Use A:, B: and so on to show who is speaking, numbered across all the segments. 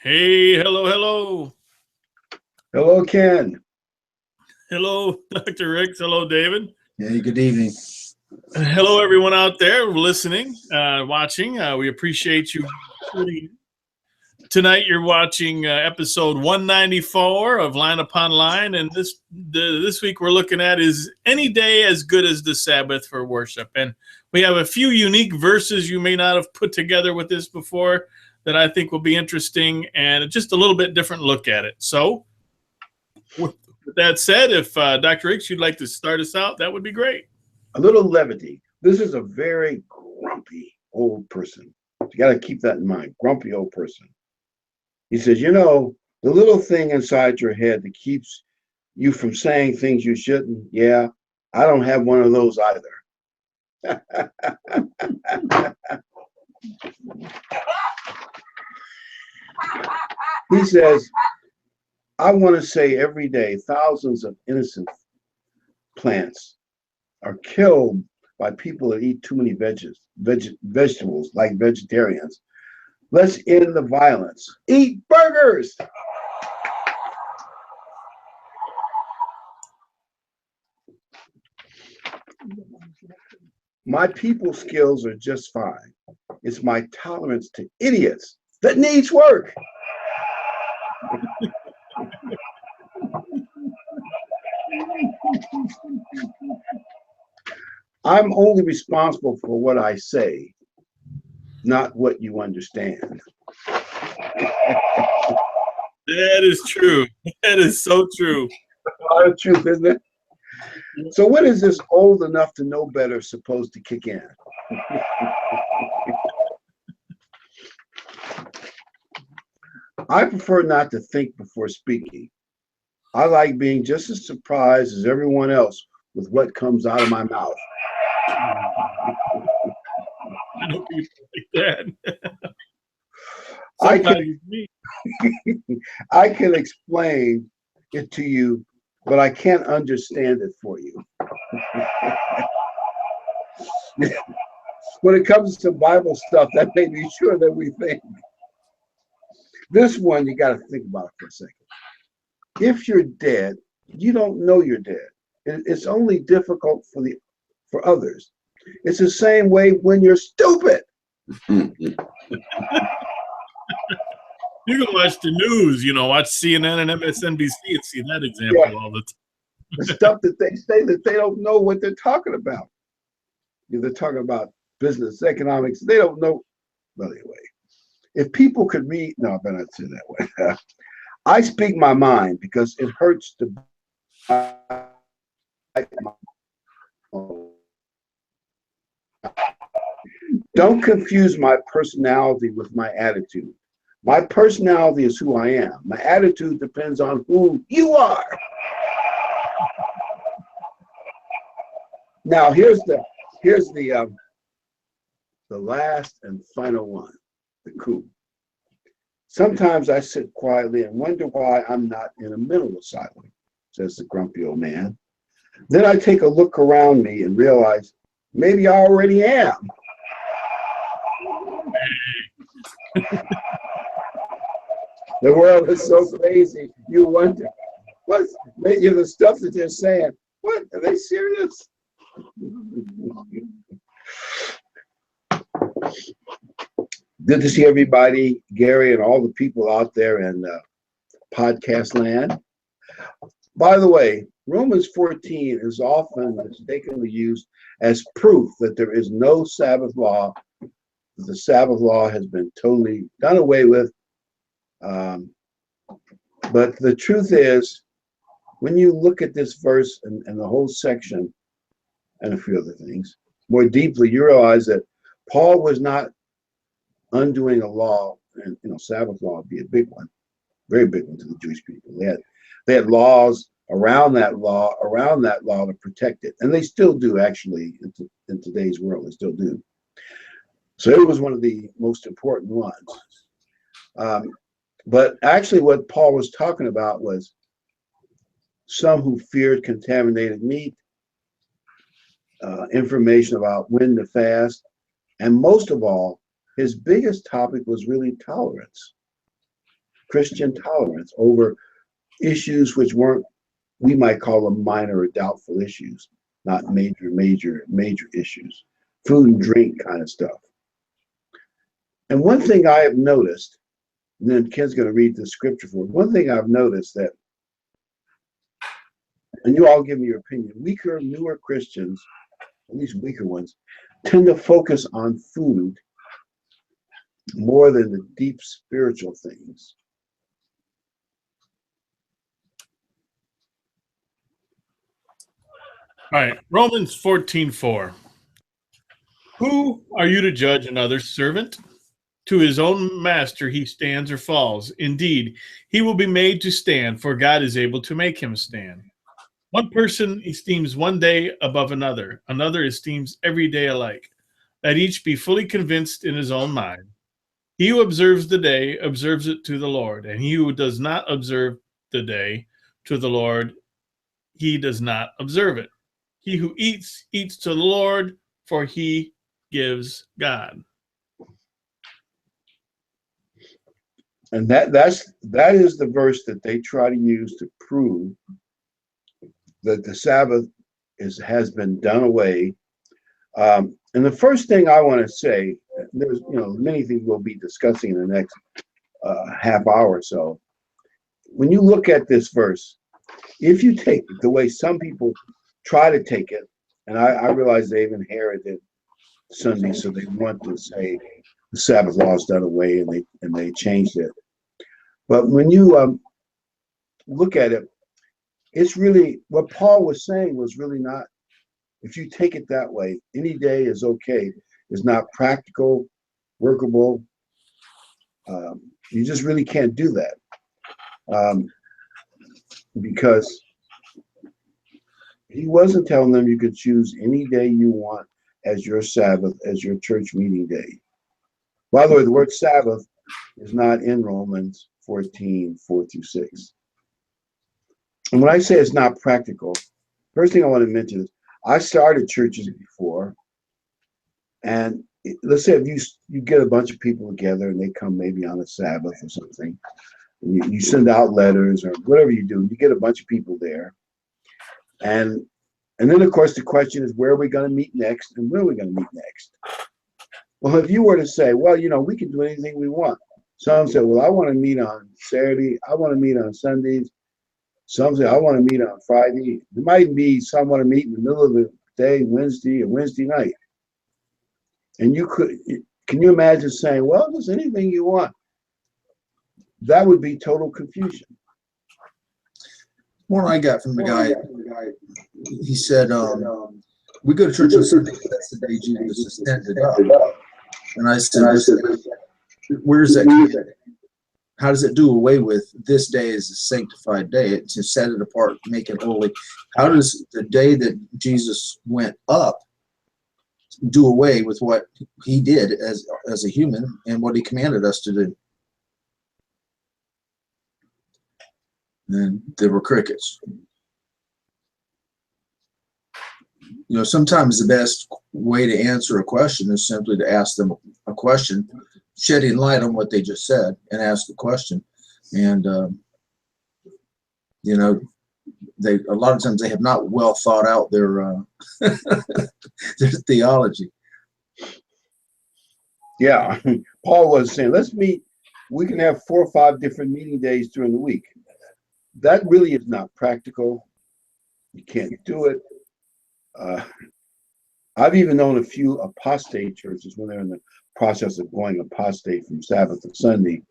A: Hey, hello, hello.
B: Hello, Ken.
A: Hello, Dr. Ricks. Hello, David.
C: Hey, good evening.
A: Hello, everyone out there listening, watching. We appreciate you tuning in. Tonight, you're watching episode 194 of Line Upon Line. And this week, we're looking at is any day as good as the Sabbath for worship. And we have a few unique verses you may not have put together with this before that I think will be interesting and just a little bit different look at it. So, with that said, if Dr. Ricks, you'd like to start us out, that would be great.
B: A little levity. This is a very grumpy old person. You got to keep that in mind. Grumpy old person. He says, the little thing inside your head that keeps you from saying things you shouldn't. Yeah, I don't have one of those either. He says, I want to say every day thousands of innocent plants are killed by people that eat too many vegetables, like vegetarians. Let's end the violence. Eat burgers. My people skills are just fine. It's my tolerance to idiots that needs work. I'm only responsible for what I say, not what you understand.
A: That is true. That is so true.
B: A lot of truth, isn't it? So when is this old enough to know better supposed to kick in? I prefer not to think before speaking. I like being just as surprised as everyone else with what comes out of my mouth.
A: I know people like that.
B: I
A: Sometimes
B: can,
A: me.
B: I can explain it to you, but I can't understand it for you. When it comes to Bible stuff, that may be sure that we think. This one, you got to think about it for a second. If you're dead, you don't know you're dead. It's only difficult for others. It's the same way when you're stupid.
A: You can watch the news, watch CNN and MSNBC and see that example all the time.
B: The stuff that they say that they don't know what they're talking about. They're talking about business, economics. They don't know. Well, anyway, if people could read, no, I better not say that way. I speak my mind because it hurts to. Don't confuse my personality with my attitude. My personality is who I am. My attitude depends on who you are. Now here's the last and final one, the coup. Sometimes I sit quietly and wonder why I'm not in a mental asylum, says the grumpy old man. Then I take a look around me and realize maybe I already am. The world is so crazy. You wonder what's the stuff that they're saying. What are they serious? Good to see everybody, Gary, and all the people out there in podcast land. By the way, Romans 14 is often mistakenly used as proof that there is no Sabbath law. The Sabbath law has been totally done away with. But the truth is, when you look at this verse and the whole section and a few other things more deeply, you realize that Paul was not undoing a law, and Sabbath law would be a big one, very big one to the Jewish people. They had laws around that law to protect it, and they still do actually in today's world. They still do. So it was one of the most important ones. But actually, what Paul was talking about was some who feared contaminated meat, information about when to fast, and most of all, his biggest topic was really tolerance. Christian tolerance over issues which weren't, we might call them minor or doubtful issues, not major issues, food and drink kind of stuff. And one thing I have noticed, and then Ken's going to read the scripture for it. One thing I've noticed that, and you all give me your opinion, weaker, newer Christians, at least weaker ones, tend to focus on food more than the deep spiritual things.
A: All right, Romans 14:4. Who are you to judge another's servant? To his own master he stands or falls. Indeed, he will be made to stand, for God is able to make him stand. One person esteems one day above another, another esteems every day alike. Let each be fully convinced in his own mind. He who observes the day observes it to the Lord, and he who does not observe the day to the Lord, he does not observe it. He who eats, eats to the Lord, for he gives God.
B: And that is the verse that they try to use to prove that the Sabbath has been done away. And the first thing I want to say, there's many things we'll be discussing in the next half hour or so. When you look at this verse, if you take it the way some people try to take it, and I realize they've inherited Sunday, so they want to say the Sabbath law is done away, and they changed it. But when you look at it, it's really what Paul was saying was really not. If you take it that way, any day is okay. It's not practical, workable. You just really can't do that because he wasn't telling them you could choose any day you want as your Sabbath, as your church meeting day. By the way, the word Sabbath is not in Romans 14:4-6. And when I say it's not practical, first thing I want to mention is I started churches before, and let's say if you get a bunch of people together and they come maybe on a Sabbath or something, and you send out letters or whatever you do, you get a bunch of people there, and then of course the question is, where are we going to meet next, and when are we going to meet next? Well, if you were to say, well, we can do anything we want. Some say, well, I want to meet on Saturday, I want to meet on Sundays. Some say, I want to meet on Friday. There might be some want to meet in the middle of the day, Wednesday or Wednesday night. And can you imagine saying, well, just anything you want? That would be total confusion.
C: One I got from the guy, he said, we go to church on Sunday, that's the day Jesus ascended up. And I said, where's that? How does it do away with this day as a sanctified day? To set it apart, make it holy. How does the day that Jesus went up do away with what he did as a human and what he commanded us to do? And there were crickets. Sometimes the best way to answer a question is simply to ask them a question, shedding light on what they just said, and ask the question. And they a lot of times they have not well thought out their their theology.
B: Yeah, Paul was saying, let's meet. We can have 4 or 5 different meeting days during the week. That really is not practical. You can't do it. I've even known a few apostate churches when they're in the process of going apostate from Sabbath to Sunday.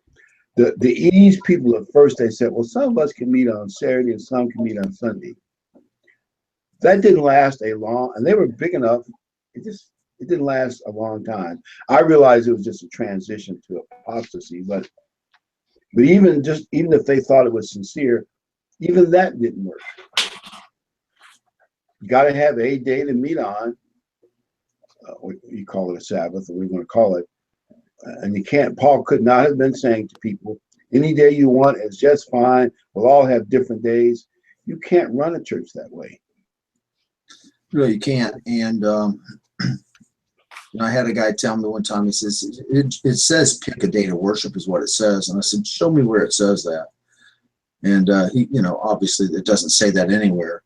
B: The ease people at first, they said, well, some of us can meet on Saturday and some can meet on Sunday. That didn't last a long, and they were big enough. It didn't last a long time. I realized it was just a transition to apostasy, but even if they thought it was sincere, even that didn't work. You got to have a day to meet on. You call it a Sabbath, or we're going to call it. And you can't, Paul could not have been saying to people, any day you want is just fine. We'll all have different days. You can't run a church that way.
C: No, you can't. And And I had a guy tell me one time, he says, it says pick a day to worship is what it says. And I said, show me where it says that. And he, obviously it doesn't say that anywhere.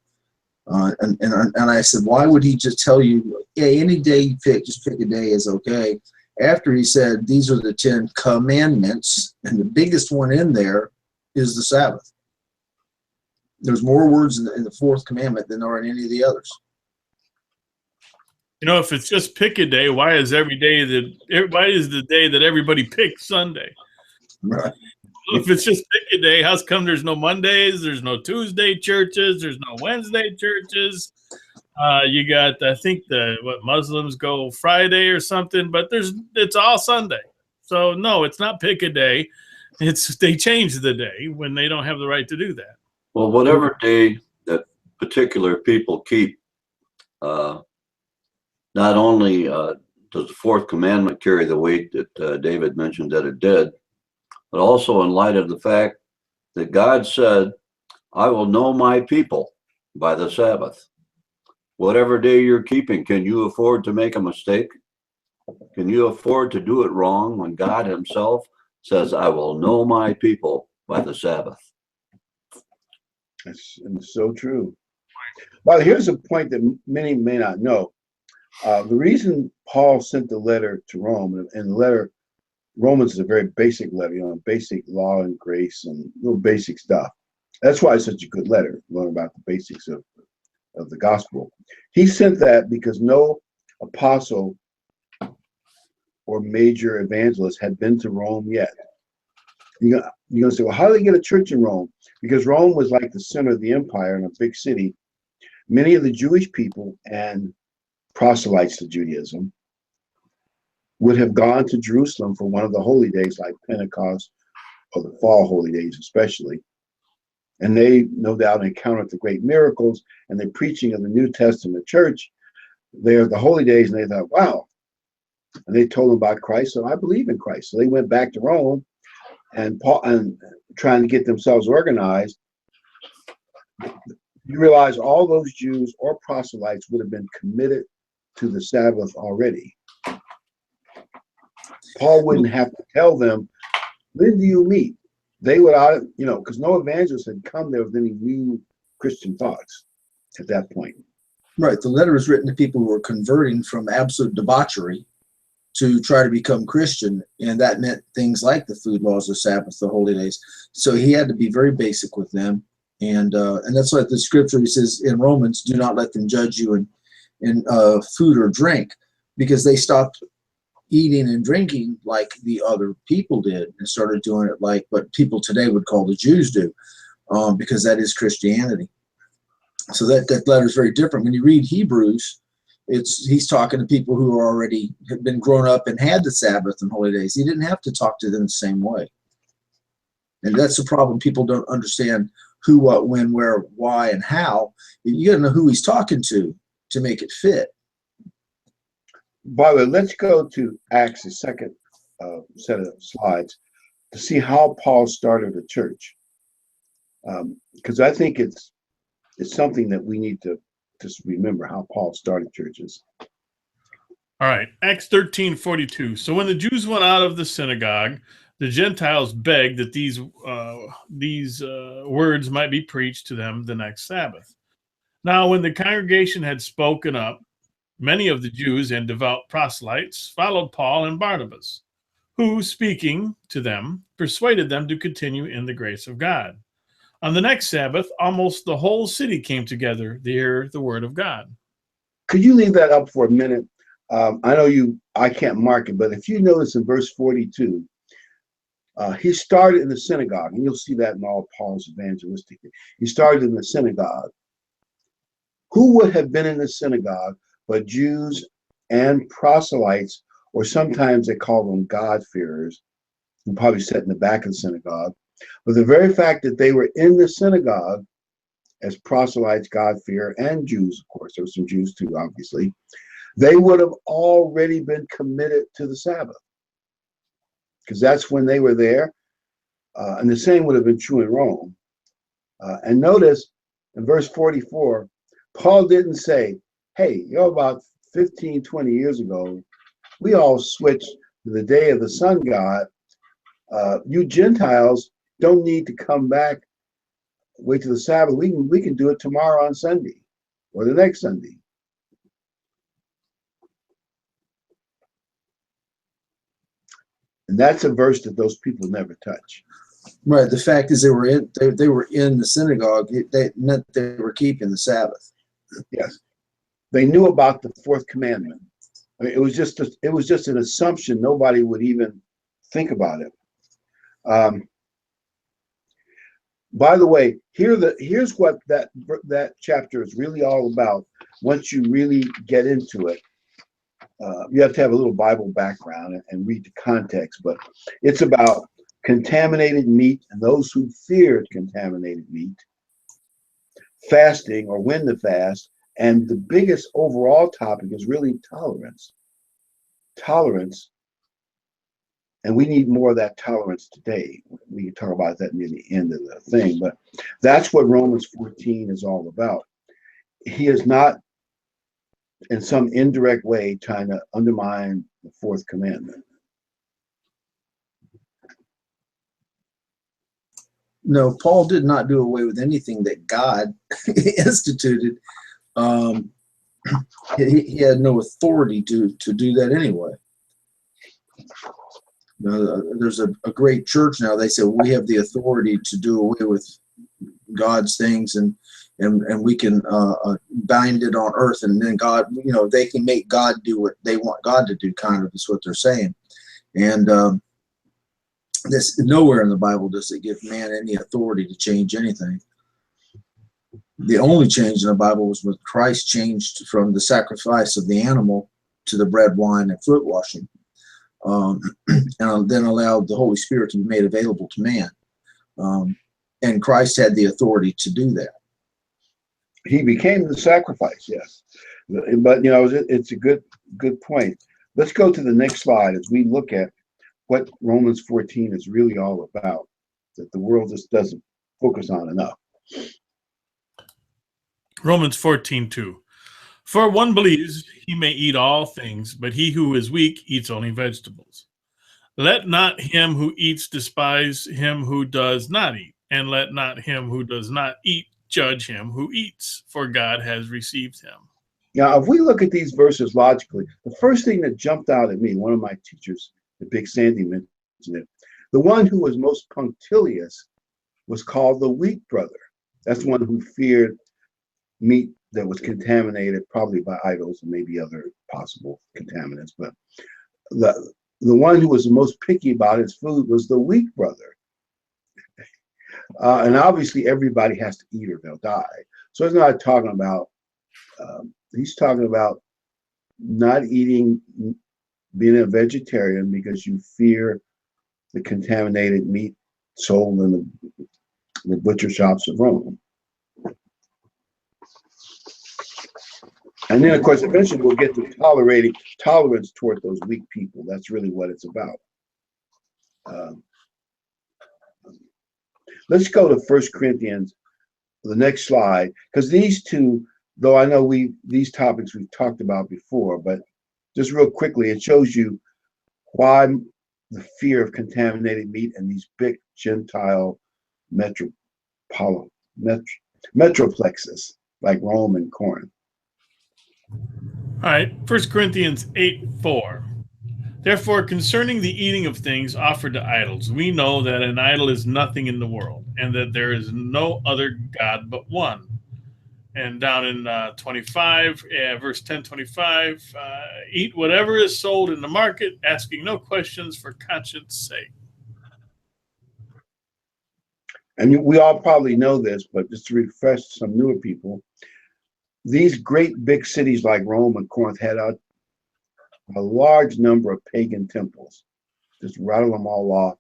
C: And I said, why would he just tell you, yeah, any day you pick, just pick a day is okay. After he said, these are the 10 commandments, and the biggest one in there is the Sabbath. There's more words in the fourth commandment than there are in any of the others.
A: If it's just pick a day, why is the day that everybody picks Sunday?
C: Right.
A: If it's just pick a day, how's come there's no Mondays, there's no Tuesday churches, there's no Wednesday churches? You got, I think Muslims go Friday or something, but it's all Sunday. So no, it's not pick a day. They change the day when they don't have the right to do that.
D: Well, whatever day that particular people keep, not only does the fourth commandment carry the weight that David mentioned that it did, but also in light of the fact that God said, I will know my people by the Sabbath. Whatever day you're keeping, can you afford to make a mistake? Can you afford to do it wrong when God himself says, I will know my people by the Sabbath?
B: That's so true. Well, here's a point that many may not know. The reason Paul sent the letter to Rome, and the letter, Romans is a very basic letter, basic law and grace and little basic stuff. That's why it's such a good letter, learn about the basics of the gospel. He sent that because no apostle or major evangelist had been to Rome yet. You're going to say, well, how do they get a church in Rome? Because Rome was like the center of the empire in a big city. Many of the Jewish people and proselytes to Judaism would have gone to Jerusalem for one of the holy days like Pentecost or the fall holy days especially. And they no doubt encountered the great miracles and the preaching of the New Testament church. They're the holy days, and they thought, wow. And they told them about Christ, so I believe in Christ. So they went back to Rome and trying to get themselves organized. You realize all those Jews or proselytes would have been committed to the Sabbath already. Paul wouldn't have to tell them, when do you meet? They would, because no evangelist had come there with any new Christian thoughts at that point.
C: Right. The letter was written to people who were converting from absolute debauchery to try to become Christian, and that meant things like the food laws, the Sabbath, the holy days. So he had to be very basic with them, and that's why the scripture, he says in Romans, do not let them judge you in food or drink, because they stopped eating and drinking like the other people did and started doing it like what people today would call the Jews do, because that is Christianity. So that letter is very different. When you read Hebrews, he's talking to people who are already had been grown up and had the Sabbath and holy days. He didn't have to talk to them the same way. And that's the problem. People don't understand who, what, when, where, why, and how. You got to know who he's talking to make it fit.
B: By the way, let's go to Acts, the second set of slides, to see how Paul started a church. Because I think it's something that we need to just remember how Paul started churches.
A: All right, Acts 13:42. So when the Jews went out of the synagogue, the Gentiles begged that these words might be preached to them the next Sabbath. Now, when the congregation had spoken up, many of the Jews and devout proselytes followed Paul and Barnabas, who, speaking to them, persuaded them to continue in the grace of God. On the next Sabbath, almost the whole city came together to hear the word of God.
B: Could you leave that up for a minute? I know I can't mark it, but if you notice in verse 42, he started in the synagogue, and you'll see that in all Paul's evangelistic. He started in the synagogue. Who would have been in the synagogue but Jews and proselytes, or sometimes they call them God-fearers, who probably sat in the back of the synagogue. But the very fact that they were in the synagogue as proselytes, God-fearer, and Jews, of course, there were some Jews too, obviously, they would have already been committed to the Sabbath, because that's when they were there. And the same would have been true in Rome. And notice in verse 44, Paul didn't say, hey, about 15, 20 years ago, we all switched to the day of the sun god. You Gentiles don't need to come back, wait till the Sabbath. We can do it tomorrow on Sunday or the next Sunday. And that's a verse that those people never touch.
C: Right. The fact is, they were in the synagogue. That meant they were keeping the Sabbath.
B: Yes, they knew about the fourth commandment. I mean, it was just an assumption. Nobody would even think about it. By the way, here's what that chapter is really all about. Once you really get into it, you have to have a little Bible background and read the context. But it's about contaminated meat and those who feared contaminated meat, fasting or when to fast, and the biggest overall topic is really tolerance. Tolerance. And we need more of that tolerance today. We can talk about that near the end of the thing, but that's what Romans 14 is all about. He is not, in some indirect way, trying to undermine the fourth commandment.
C: No, Paul did not do away with anything that God instituted. He had no authority to do that anyway. There's a great church now. They say we have the authority to do away with God's things, and we can bind it on earth, and then God, they can make God do what they want God to do. Kind of is what they're saying, and this nowhere in the Bible does it give man any authority to change anything. The only change in the Bible was when Christ changed from the sacrifice of the animal to the bread, wine, and foot washing. And then allowed the Holy Spirit to be made available to man. And Christ had the authority to do that.
B: He became the sacrifice, yes. But, it's a good point. Let's go to the next slide as we look at what Romans 14 is really all about, that the world just doesn't focus on enough.
A: Romans 14:2. For one believes he may eat all things, but he who is weak eats only vegetables. Let not him who eats despise him who does not eat, and let not him who does not eat judge him who eats, for God has received him.
B: Now, if we look at these verses logically, the first thing that jumped out at me, one of my teachers, the Big Sandy, mentioned it. The one who was most punctilious was called the weak brother. That's one who feared meat that was contaminated, probably by idols and maybe other possible contaminants. But the one who was the most picky about his food was the weak brother. And obviously, everybody has to eat or they'll die. So he's not talking about. He's talking about not eating, being a vegetarian because you fear the contaminated meat sold in the butcher shops of Rome. And then, of course, eventually we'll get to tolerance toward those weak people. That's really what it's about. Let's go to 1 Corinthians, the next slide, because these two, though I know these topics we've talked about before, but just real quickly, it shows you why the fear of contaminated meat and these big Gentile metroplexes like Rome and Corinth.
A: All right, 1 Corinthians 8:4. Therefore, concerning the eating of things offered to idols, we know that an idol is nothing in the world, and that there is no other God but one. And down in 25, verse 10:25, eat whatever is sold in the market, asking no questions for conscience sake.
B: And we all probably know this, but just to refresh some newer people, these great big cities like Rome and Corinth had a large number of pagan temples. Just rattle them all off.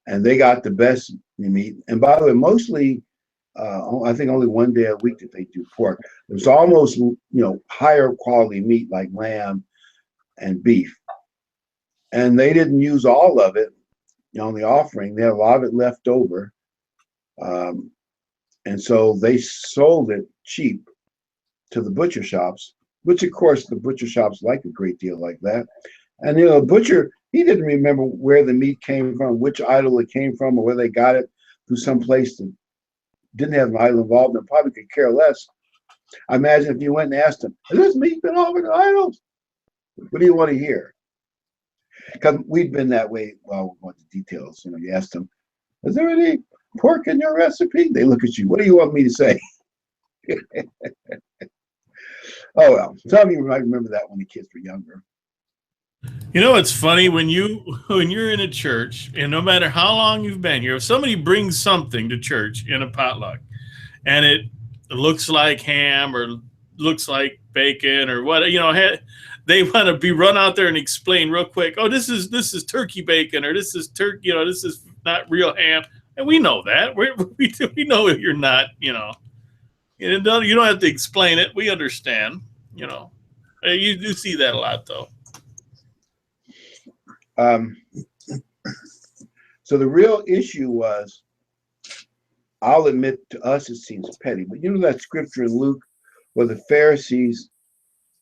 B: And they got the best meat. And by the way, mostly, I think only one day a week that they do pork. There's almost, higher quality meat like lamb and beef. And they didn't use all of it on the offering. They had a lot of it left over. And so they sold it cheap to the butcher shops, which of course the butcher shops like a great deal like that. And you know, the butcher, he didn't remember where the meat came from, which idol it came from, or where they got it through some place that didn't have an idol involvement. Probably could care less. I imagine if you went and asked him, "Has this meat been offered to idols?" What do you want to hear? Because we've been that way. Well, we want the details. You know, you ask them, "Is there any pork in your recipe?" They look at you. What do you want me to say? Oh well, some of you might remember that when the kids were younger.
A: You know, it's funny when you're in a church, and no matter how long you've been here, if somebody brings something to church in a potluck, and it looks like ham or looks like bacon or what, you know, they want to be run out there and explain real quick. Oh, this is turkey bacon, or this is turkey, you know, this is not real ham, and we know that we know you're not, you know, you don't have to explain it. We understand, you know. You do see that a lot, though.
B: So the real issue was, I'll admit to us it seems petty, but you know that scripture in Luke where the Pharisees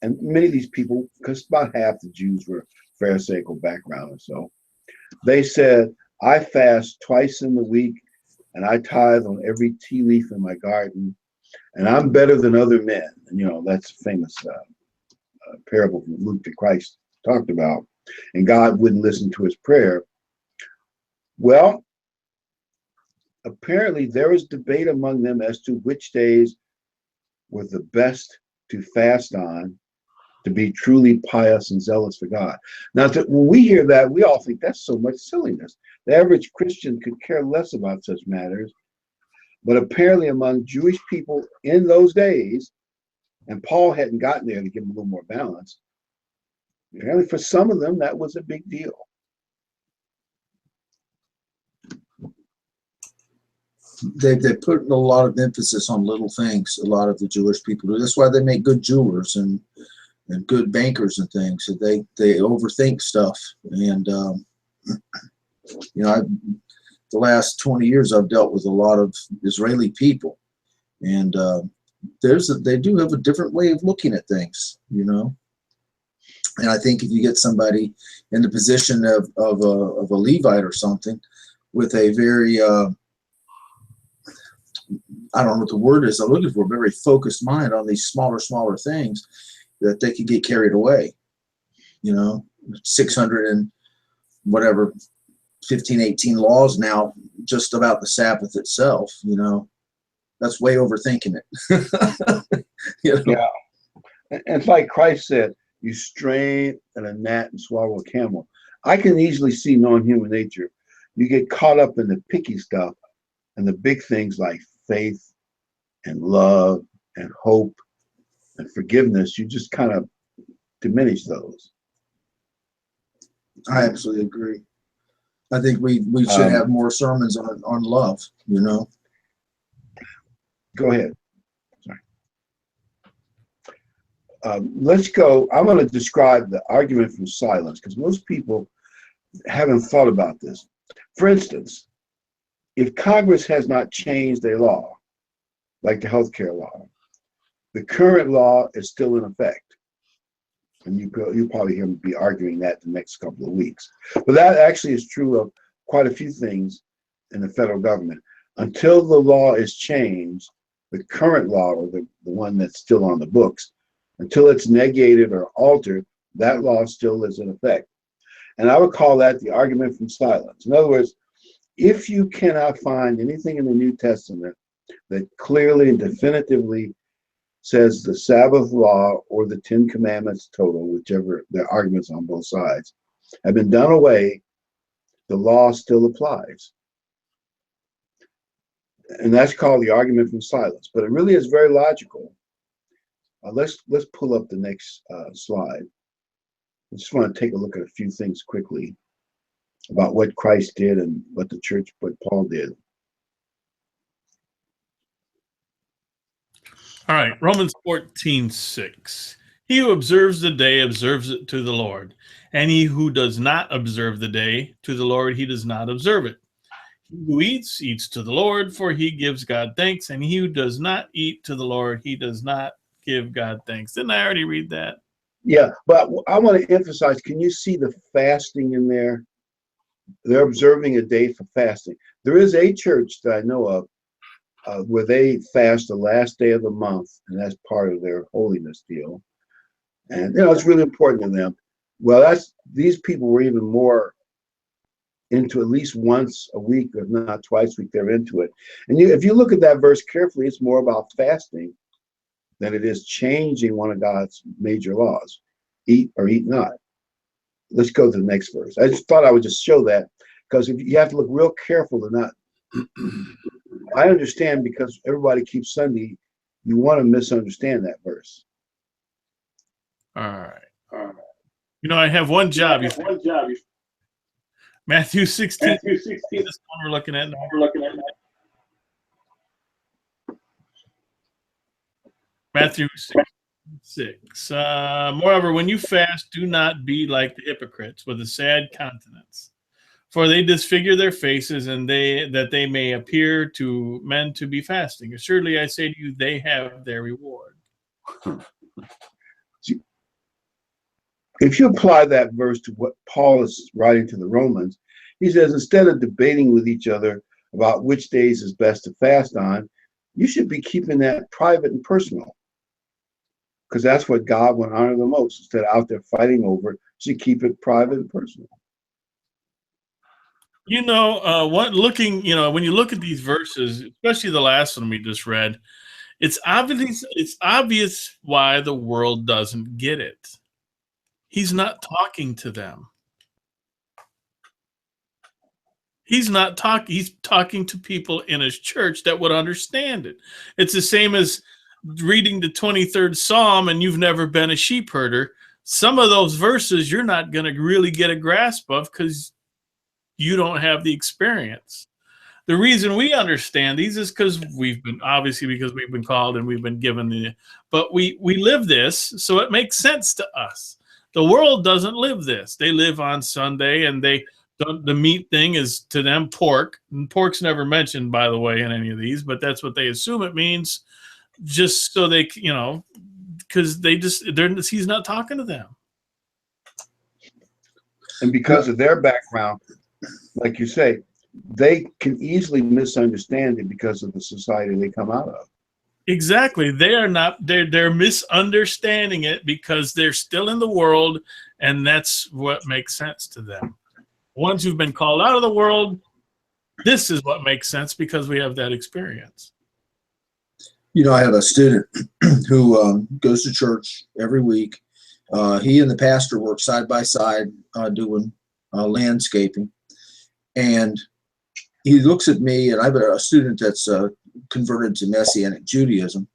B: and many of these people, because about half the Jews were Pharisaical background or so, they said, "I fast twice in the week and I tithe on every tea leaf in my garden, and I'm better than other men." And you know, that's a famous parable from Luke that Christ talked about. And God wouldn't listen to his prayer. Well, apparently there was debate among them as to which days were the best to fast on to be truly pious and zealous for God. Now, when we hear that, we all think that's so much silliness. The average Christian could care less about such matters. But apparently among Jewish people in those days, and Paul hadn't gotten there to give them a little more balance, apparently for some of them, that was a big deal.
C: They put a lot of emphasis on little things. A lot of the Jewish people do. That's why they make good jewelers and good bankers and things. So they overthink stuff. And you know, the last 20 years I've dealt with a lot of Israeli people, and they do have a different way of looking at things, you know. And I think if you get somebody in the position of a Levite or something with a very I don't know what the word is I'm looking for, very focused mind on these smaller things, that they could get carried away. You know, 600 and whatever, 15, 18 laws now just about the Sabbath itself, you know. That's way overthinking it. You know?
B: Yeah. And it's like Christ said, you strain at a gnat and swallow a camel. I can easily see non-human nature. You get caught up in the picky stuff and the big things like faith and love and hope and forgiveness. You just kind of diminish those.
C: I absolutely agree. I think we should have more sermons on love, you know.
B: Go ahead. Sorry. Let's go. I'm going to describe the argument from silence because most people haven't thought about this. For instance, if Congress has not changed a law, like the healthcare law, the current law is still in effect. And you'll probably hear me be arguing that the next couple of weeks. But that actually is true of quite a few things in the federal government. Until the law is changed, the current law, or the one that's still on the books, until it's negated or altered, that law still is in effect. And I would call that the argument from silence. In other words, if you cannot find anything in the New Testament that clearly and definitively says the Sabbath law or the 10 Commandments total, whichever the arguments on both sides, have been done away, the law still applies. And that's called the argument from silence. But it really is very logical. Let's pull up the next slide. I just want to take a look at a few things quickly about what Christ did and what Paul did.
A: All right, Romans 14:6. He who observes the day observes it to the Lord, and he who does not observe the day to the Lord, he does not observe it. He who eats, eats to the Lord, for he gives God thanks, and he who does not eat to the Lord, he does not give God thanks. Didn't I already read that?
B: Yeah, but I want to emphasize, can you see the fasting in there? They're observing a day for fasting. There is a church that I know of where they fast the last day of the month, and that's part of their holiness deal. And it's really important to them. Well, these people were even more into at least once a week, if not twice a week. They're into it. And if you look at that verse carefully, it's more about fasting than it is changing one of God's major laws: eat or eat not. Let's go to the next verse. I just thought I would just show that, because if you have to look real careful to not. I understand, because everybody keeps Sunday. You want to misunderstand that verse.
A: All right. I have one job. Matthew 16. This one we're looking at now. Matthew 6. Moreover, when you fast, do not be like the hypocrites with a sad countenance, for they disfigure their faces, and that they may appear to men to be fasting. Assuredly, I say to you, they have their reward.
B: If you apply that verse to what Paul is writing to the Romans, he says, instead of debating with each other about which days is best to fast on, you should be keeping that private and personal, because that's what God would honor the most. Instead of out there fighting over, you should keep it private and personal.
A: When you look at these verses, especially the last one we just read, it's obvious why the world doesn't get it. He's not talking to them. He's talking to people in his church that would understand it. It's the same as reading the 23rd Psalm and you've never been a sheep herder. Some of those verses you're not going to really get a grasp of because you don't have the experience. The reason we understand these is because we've been called and we've been given but we live this, so it makes sense to us. The world doesn't live this. They live on Sunday, and the meat thing is to them pork. And pork's never mentioned, by the way, in any of these, but that's what they assume it means, just so they, because he's not talking to them.
B: And because of their background, like you say, they can easily misunderstand it because of the society they come out of.
A: Exactly. They're misunderstanding it because they're still in the world, and that's what makes sense to them. Ones who've been called out of the world, this is what makes sense because we have that experience.
C: I have a student who goes to church every week. He and the pastor work side by side doing landscaping. And he looks at me, and I have a student that's converted to Messianic Judaism.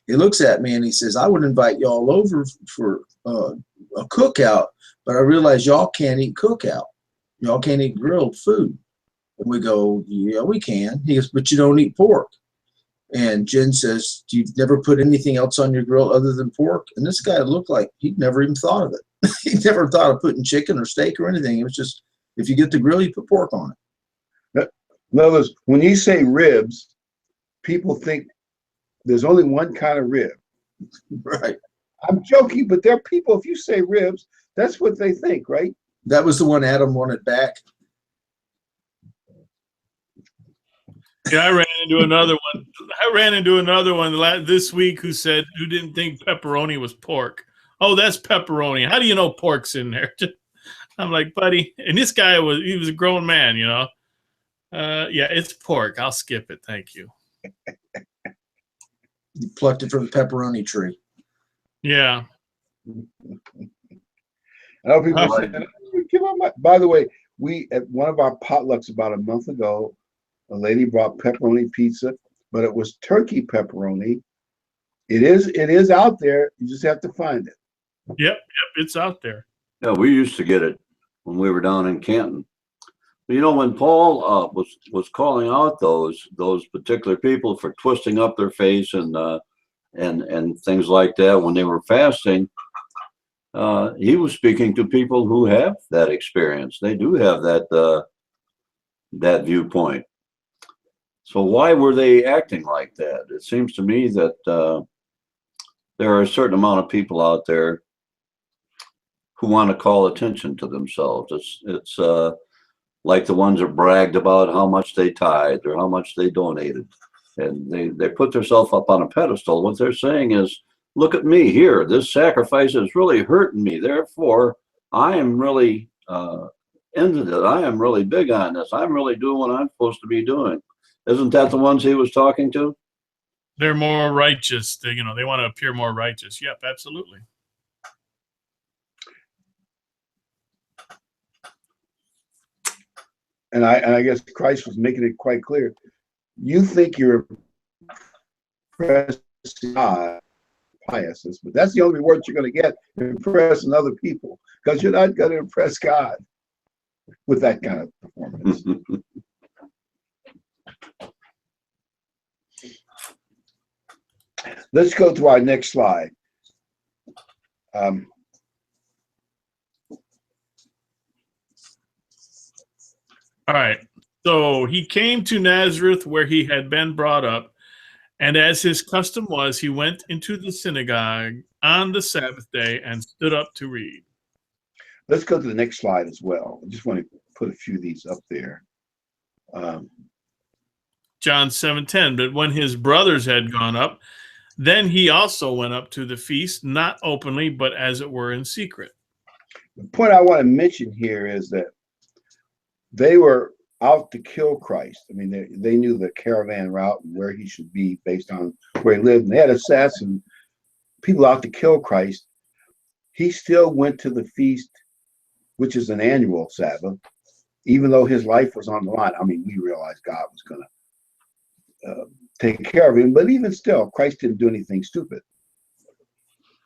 C: He looks at me and he says, I would invite y'all over for a cookout, but I realize y'all can't eat cookout. Y'all can't eat grilled food. And we go, yeah, we can. He goes, but you don't eat pork. And Jen says, you've never put anything else on your grill other than pork? And this guy looked like he'd never even thought of it. He never thought of putting chicken or steak or anything. It was just, if you get the grill, you put pork on it.
B: In other words, when you say ribs, people think there's only one kind of rib.
C: Right.
B: I'm joking, but there are people, if you say ribs, that's what they think, right?
C: That was the one Adam wanted back.
A: Yeah, I ran into another one this week who didn't think pepperoni was pork. Oh, that's pepperoni. How do you know pork's in there? I'm like, buddy. And this guy he was a grown man, Yeah, it's pork. I'll skip it. Thank you.
C: You plucked it from the pepperoni tree.
A: Yeah.
B: I know people are saying, by the way, we at one of our potlucks about a month ago, a lady brought pepperoni pizza, but it was turkey pepperoni. It is out there. You just have to find it.
A: Yep, it's out there.
D: Yeah, we used to get it when we were down in Canton. But when Paul was calling out those particular people for twisting up their face and things like that when they were fasting, he was speaking to people who have that experience. They do have that viewpoint. So why were they acting like that? It seems to me that there are a certain amount of people out there who want to call attention to themselves. It's like the ones that bragged about how much they tithed or how much they donated. And they put themselves up on a pedestal. What they're saying is, look at me here. This sacrifice is really hurting me. Therefore, I am really into it. I am really big on this. I'm really doing what I'm supposed to be doing. Isn't that the ones he was talking to?
A: They're more righteous. They want to appear more righteous. Yep, absolutely.
B: And I guess Christ was making it quite clear. You think you're impressing God, piousness, but that's the only reward you're going to get, impressing other people, because you're not going to impress God with that kind of performance. Let's go to our next slide.
A: All right. So he came to Nazareth where he had been brought up, and as his custom was, he went into the synagogue on the Sabbath day and stood up to read.
B: Let's go to the next slide as well. I just want to put a few of these up there.
A: John 7:10, but when his brothers had gone up, then he also went up to the feast, not openly, but as it were in secret.
B: The point I want to mention here is that they were out to kill Christ. I mean, they knew the caravan route and where he should be based on where he lived. And they had assassins, people out to kill Christ. He still went to the feast, which is an annual Sabbath, even though his life was on the line. I mean, we realized God was going to take care of him, but even still, Christ didn't do anything stupid.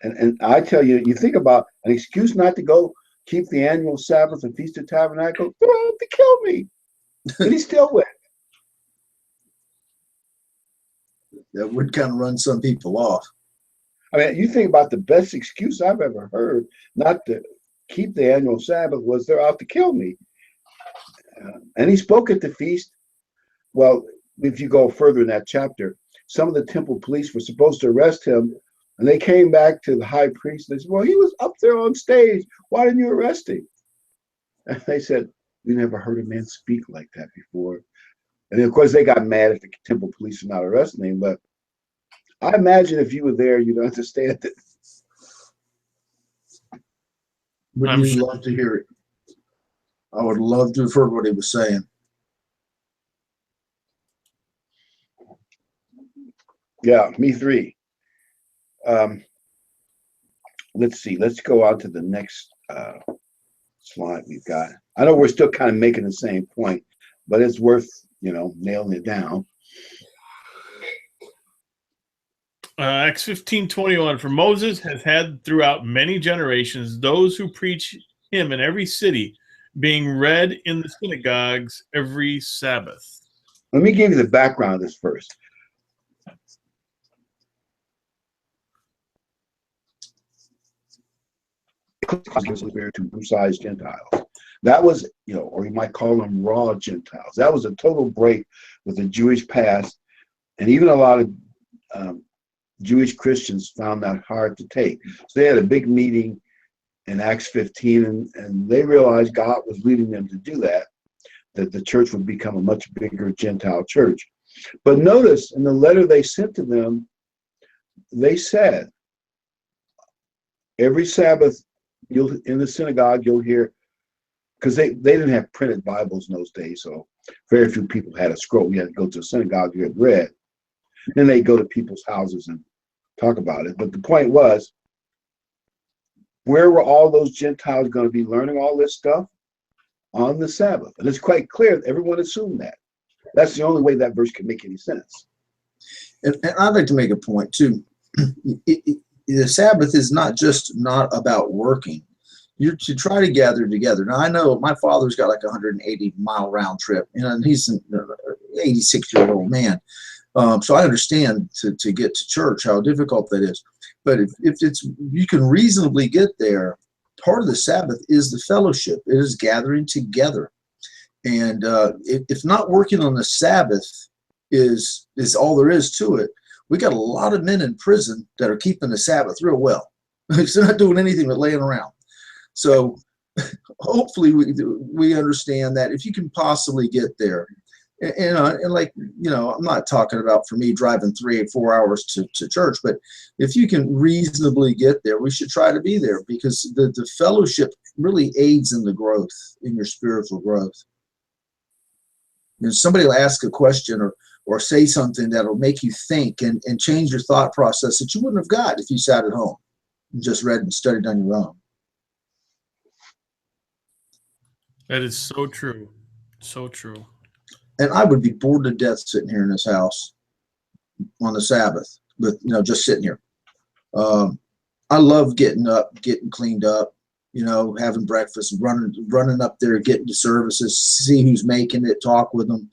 B: And I tell you, you think about an excuse not to go keep the annual Sabbath and Feast of Tabernacles, they're out to kill me. And he still went.
C: That would kind of run some people off.
B: I mean, you think about the best excuse I've ever heard not to keep the annual Sabbath was they're out to kill me. And he spoke at the feast. Well, if you go further in that chapter, some of the temple police were supposed to arrest him, and they came back to the high priest and they said, well, he was up there on stage. Why didn't you arrest him? And they said, we never heard a man speak like that before. And of course, they got mad at the temple police for not arresting him. But I imagine if you were there, you'd understand it.
C: Would you love to hear it? I would love to have heard what he was saying.
B: Yeah, me three. Let's see. Let's go on to the next slide we've got. I know we're still kind of making the same point, but it's worth, nailing it down.
A: Acts 15:21, for Moses has had throughout many generations those who preach him in every city, being read in the synagogues every Sabbath.
B: Let me give you the background of this first. To circumcised Gentiles. That was, or you might call them raw Gentiles. That was a total break with the Jewish past. And even a lot of Jewish Christians found that hard to take. So they had a big meeting in Acts 15, and they realized God was leading them to do that the church would become a much bigger Gentile church. But notice in the letter they sent to them, they said, every Sabbath, in the synagogue, you'll hear, because they didn't have printed Bibles in those days, so very few people had a scroll. You had to go to a synagogue to get read. Then they go to people's houses and talk about it. But the point was, where were all those Gentiles going to be learning all this stuff? On the Sabbath. And it's quite clear that everyone assumed that. That's the only way that verse can make any sense.
C: And I'd like to make a point too. The Sabbath is not about working. You're to try to gather together. Now, I know my father's got like a 180-mile round trip, and he's an 86-year-old man. So I understand to get to church how difficult that is. But if you can reasonably get there, part of the Sabbath is the fellowship. It is gathering together. And if not working on the Sabbath is all there is to it, we got a lot of men in prison that are keeping the Sabbath real well. They're not doing anything but laying around. So hopefully we understand that if you can possibly get there, and like, I'm not talking about for me driving 3 or 4 hours to church, but if you can reasonably get there, we should try to be there, because the fellowship really aids in the growth, in your spiritual growth. Somebody will ask a question or say something that'll make you think and change your thought process that you wouldn't have got if you sat at home and just read and studied on your own.
A: That is so true. So true.
C: And I would be bored to death sitting here in this house on the Sabbath, with just sitting here. I love getting up, getting cleaned up, having breakfast, running up there, getting to services, see who's making it, talk with them,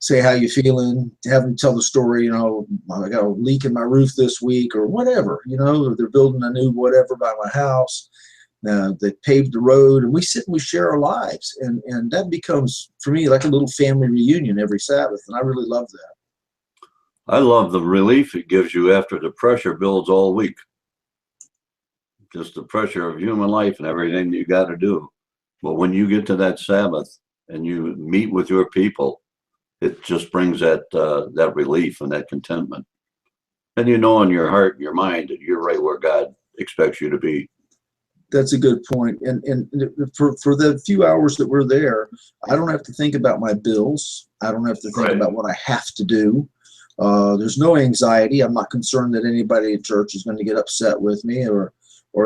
C: say how you feeling, have them tell the story. I got a leak in my roof this week, or whatever. They're building a new whatever by my house. They paved the road, and we sit and we share our lives, and that becomes for me like a little family reunion every Sabbath, and I really love that.
D: I love the relief it gives you after the pressure builds all week. Just the pressure of human life and everything you got to do. But when you get to that Sabbath and you meet with your people, it just brings that relief and that contentment. And in your heart and your mind that you're right where God expects you to be.
C: That's a good point. And for the few hours that we're there, I don't have to think about my bills. I don't have to think about what I have to do. There's no anxiety. I'm not concerned that anybody at church is going to get upset with me or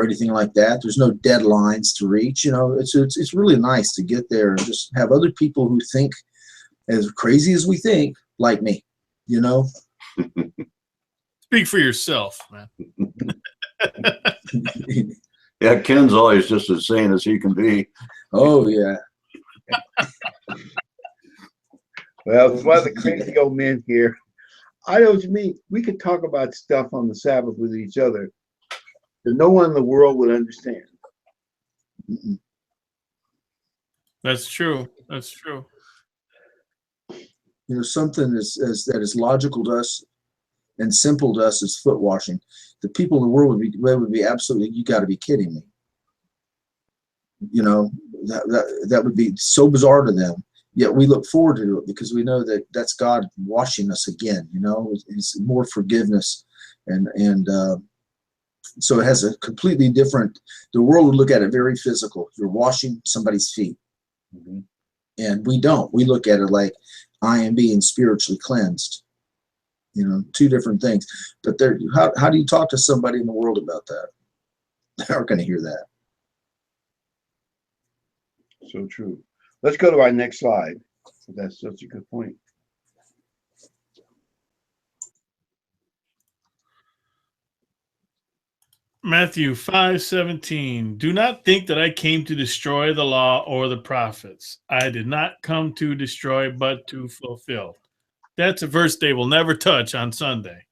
C: anything like that. There's no deadlines to reach. It's really nice to get there and just have other people who think as crazy as we think, like me.
A: Speak for yourself, man.
D: Yeah, Ken's always just as sane as he can be.
C: Oh, yeah.
B: Well, it's one of the crazy old men here. I know what you mean. We could talk about stuff on the Sabbath with each other that no one in the world would understand.
A: That's true. That's true.
C: Something that is logical to us and simple to us is foot washing. The people in the world would be absolutely, you got to be kidding me. That would be so bizarre to them. Yet we look forward to it because we know that that's God washing us again. It's more forgiveness, and so it has a completely different. The world would look at it very physical. You're washing somebody's feet, and we don't. We look at it like I am being spiritually cleansed. Two different things. But how do you talk to somebody in the world about that? They aren't going to hear that.
B: So true. Let's go to our next slide. That's such a good point.
A: Matthew 5:17. Do not think that I came to destroy the law or the prophets. I did not come to destroy, but to fulfill. That's a verse they will never touch on Sunday.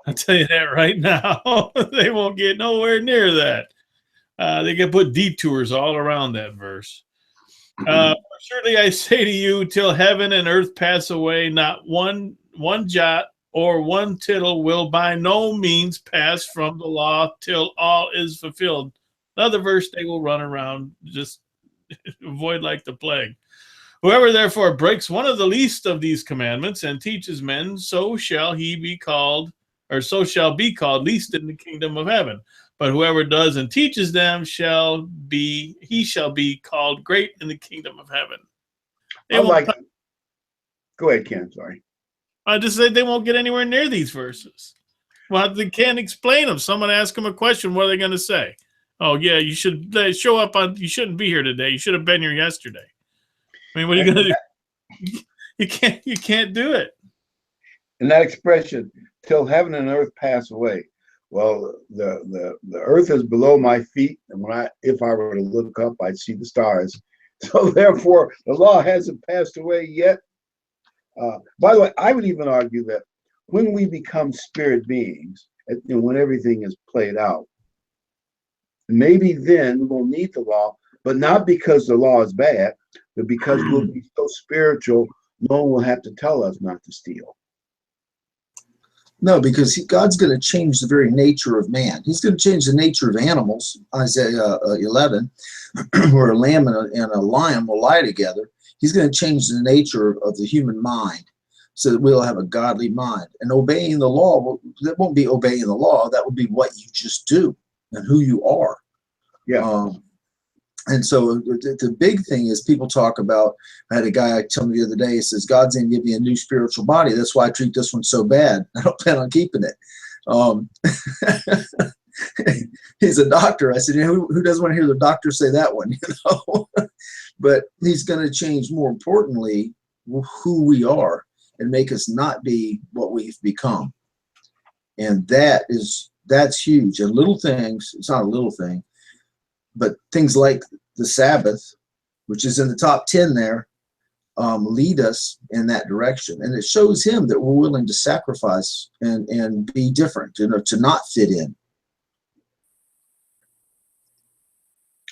A: I'll tell you that right now. They won't get nowhere near that. They can put detours all around that verse. Surely I say to you, till heaven and earth pass away, not one jot or one tittle will by no means pass from the law till all is fulfilled. Another verse they will run around, just avoid like the plague. Whoever therefore breaks one of the least of these commandments and teaches men, so shall be called least in the kingdom of heaven. But whoever does and teaches them shall be called great in the kingdom of heaven.
B: Go ahead, Ken. Sorry.
A: I just said they won't get anywhere near these verses. Well, they can't explain them. Someone ask them a question. What are they going to say? Oh, yeah, you should show up you shouldn't be here today. You should have been here yesterday. I mean, what are you going to do? You can't do it.
B: And that expression, till heaven and earth pass away. Well, the earth is below my feet, and if I were to look up, I'd see the stars. So therefore, the law hasn't passed away yet. By the way, I would even argue that when we become spirit beings, and when everything is played out, maybe then we'll need the law, but not because the law is bad, but because we'll be so spiritual, no one will have to tell us not to steal.
C: No, because God's going to change the very nature of man. He's going to change the nature of animals, Isaiah 11, where a lamb and a lion will lie together. He's going to change the nature of the human mind so that we'll have a godly mind. And obeying the law, that won't be obeying the law. That will be what you just do and who you are.
B: Yeah.
C: And so the big thing is people talk about, I had a guy tell me the other day, he says, God's going to give you a new spiritual body. That's why I treat this one so bad. I don't plan on keeping it. He's a doctor. I said, who doesn't want to hear the doctor say that one? But he's going to change, more importantly, who we are and make us not be what we've become. And that's huge. And little things, it's not a little thing, but things like the Sabbath, which is in the top 10 there, lead us in that direction. And it shows him that we're willing to sacrifice and be different, to not fit in.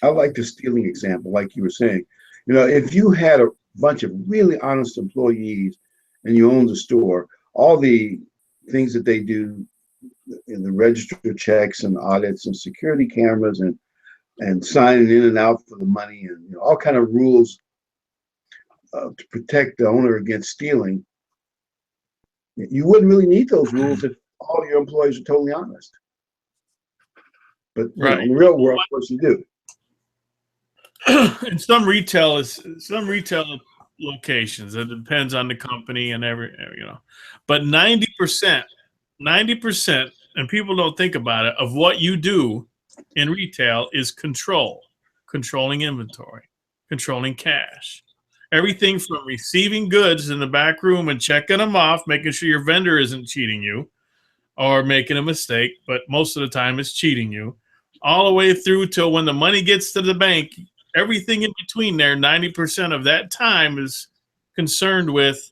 B: I like the stealing example, like you were saying. If you had a bunch of really honest employees and you owned a store, all the things that they do in the register checks and audits and security cameras and signing in and out for the money and all kind of rules to protect the owner against stealing, you wouldn't really need those rules if all your employees are totally honest. But in the real world, of course, you do.
A: In some retail locations, it depends on the company and but 90%, and people don't think about it, of what you do in retail is controlling inventory, controlling cash. Everything from receiving goods in the back room and checking them off, making sure your vendor isn't cheating you or making a mistake, but most of the time it's cheating you, all the way through till when the money gets to the bank. Everything in between there, 90% of that time is concerned with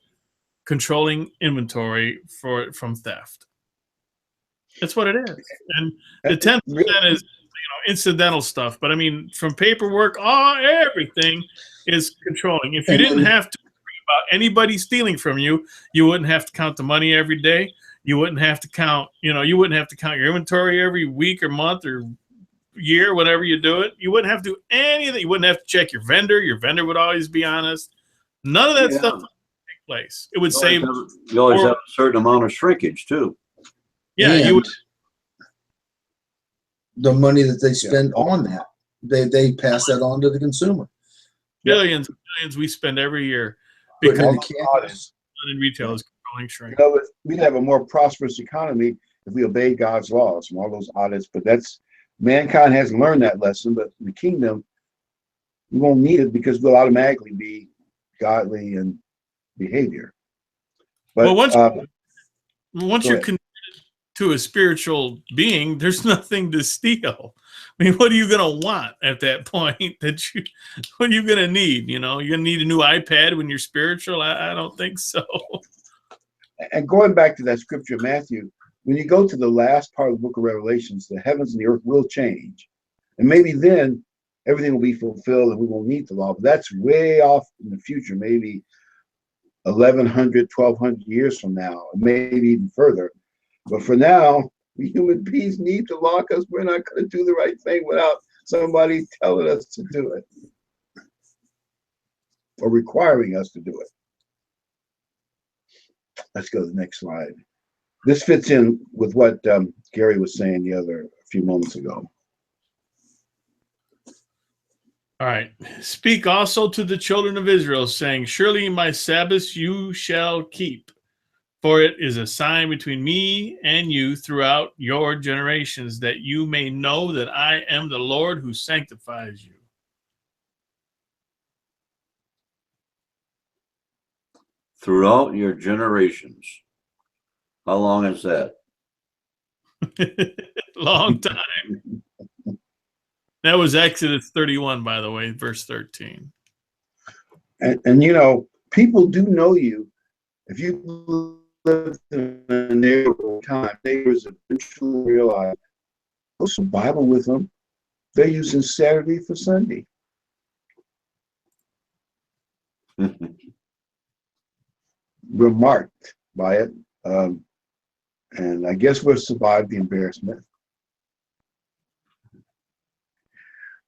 A: controlling inventory from theft. That's what it is. And the 10% is incidental stuff. But I mean, from paperwork, everything is controlling. If you didn't have to worry about anybody stealing from you, you wouldn't have to count the money every day. You wouldn't have to count, you wouldn't have to count your inventory every week or month or year, whenever you do it. You wouldn't have to do anything. You wouldn't have to check your vendor. Your vendor would always be honest. None of that stuff would take place. It would save.
D: You always have a certain amount of shrinkage too.
A: Yeah,
C: and
A: you would.
C: The money that they spend on that, they pass that on to the consumer.
A: Billions we spend every year
C: Because
A: in retail is controlling shrink.
B: We'd have a more prosperous economy if we obeyed God's laws and all those audits, but mankind hasn't learned that lesson. But in the kingdom, we won't need it because we'll automatically be godly in behavior. But
A: once you're committed to a spiritual being, there's nothing to steal. I mean, what are you going to want at that point? What are you going to need? You're going to need a new iPad when you're spiritual? I don't think so.
B: And going back to that scripture, Matthew, when you go to the last part of the book of Revelations, the heavens and the earth will change. And maybe then everything will be fulfilled and we won't need the law. But that's way off in the future, maybe 1,100, 1,200 years from now, maybe even further. But for now, we human beings need the law because we're not going to do the right thing without somebody telling us to do it or requiring us to do it. Let's go to the next slide. This fits in with what Gary was saying a few moments ago.
A: All right. Speak also to the children of Israel, saying, surely my Sabbaths you shall keep, for it is a sign between me and you throughout your generations, that you may know that I am the Lord who sanctifies you.
D: Throughout your generations. How long is that?
A: Long time. That was Exodus 31, by the way, verse 13.
B: And people do know you. If you live in a neighborhood time, neighbors eventually realize, what's the Bible with them? They're using Saturday for Sunday. We're marked by it. And I guess we'll survive the embarrassment.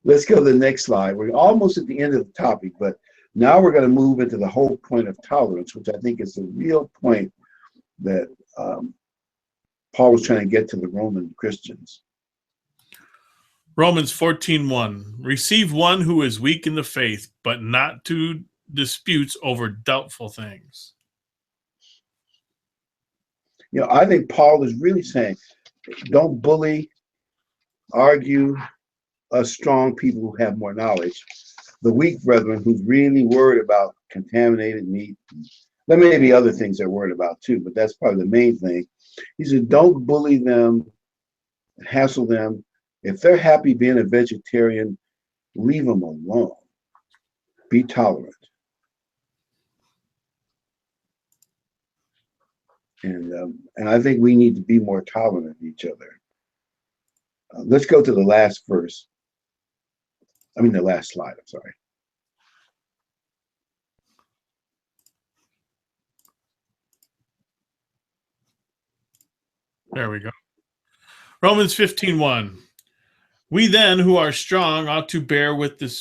B: Let's go to the next slide. We're almost at the end of the topic, but now we're going to move into the whole point of tolerance, which I think is the real point that Paul was trying to get to the Roman Christians.
A: Romans 14:1. Receive one who is weak in the faith, but not to disputes over doubtful things.
B: You know, I think Paul is really saying, don't bully, argue us strong people who have more knowledge. The weak brethren who's really worried about contaminated meat. There may be other things they're worried about too, but that's probably the main thing. He said, don't bully them, hassle them. If they're happy being a vegetarian, leave them alone. Be tolerant. And I think we need to be more tolerant of each other. Let's go to the last verse. I mean, the last slide, I'm sorry.
A: There we go. Romans 15:1. We then who are strong ought to bear with the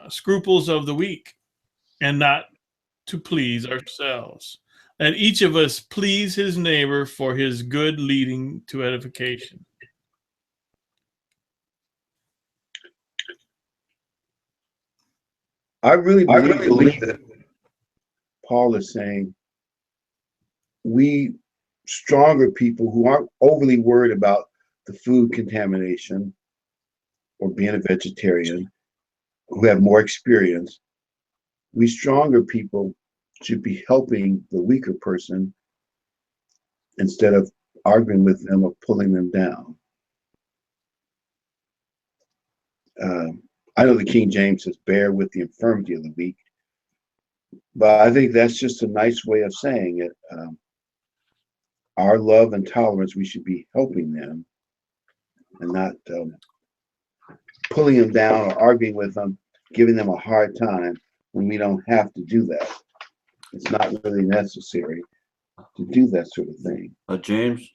A: scruples of the weak and not to please ourselves. Let each of us please his neighbor for his good leading to edification.
B: I really believe that Paul is saying we stronger people who aren't overly worried about the food contamination or being a vegetarian, who have more experience, we stronger people should be helping the weaker person instead of arguing with them or pulling them down. I know the King James says, bear with the infirmity of the weak, but I think that's just a nice way of saying it. Our love and tolerance, we should be helping them and not pulling them down or arguing with them, giving them a hard time when we don't have to do that. It's not really necessary to do that sort of thing.
D: James?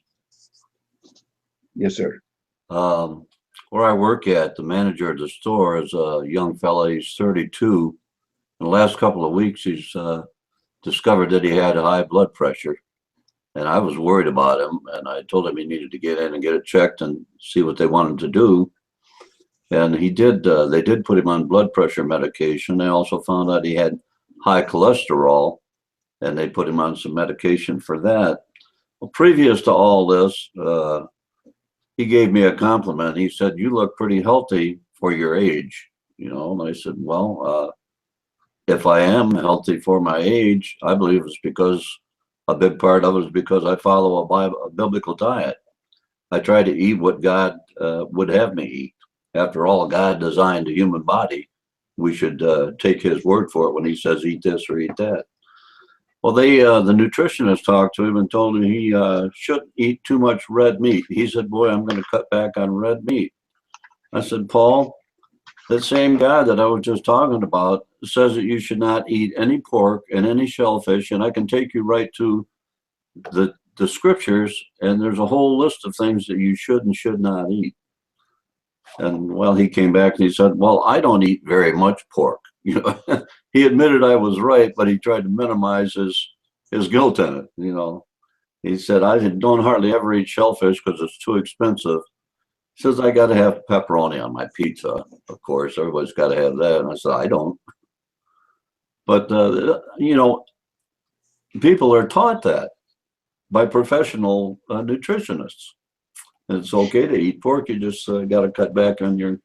B: Yes, sir.
D: Where I work at, the manager of the store is a young fella. He's 32. In the last couple of weeks, he's discovered that he had high blood pressure. And I was worried about him. And I told him he needed to get in and get it checked and see what they wanted to do. And he did. They did put him on blood pressure medication. They also found out he had high cholesterol, and they put him on some medication for that. Well, previous to all this, he gave me a compliment. He said, "You look pretty healthy for your age." You know, and I said, "Well, if I am healthy for my age, I believe it's because a big part of it is because I follow a biblical diet. I try to eat what God would have me eat. After all, God designed the human body. We should take his word for it when he says eat this or eat that." Well, the nutritionist talked to him and told him he shouldn't eat too much red meat. He said, "Boy, I'm going to cut back on red meat." I said, "Paul, that same guy that I was just talking about says that you should not eat any pork and any shellfish, and I can take you right to the scriptures, and there's a whole list of things that you should and should not eat." And well, he came back and he said, "Well, I don't eat very much pork." You know, he admitted I was right, but he tried to minimize his guilt in it. You know, he said, "I don't hardly ever eat shellfish because it's too expensive." He says, "I got to have pepperoni on my pizza. Of course, everybody's got to have that." And I said, "I don't." But you know, people are taught that by professional nutritionists. It's okay to eat pork. You just got to cut back on your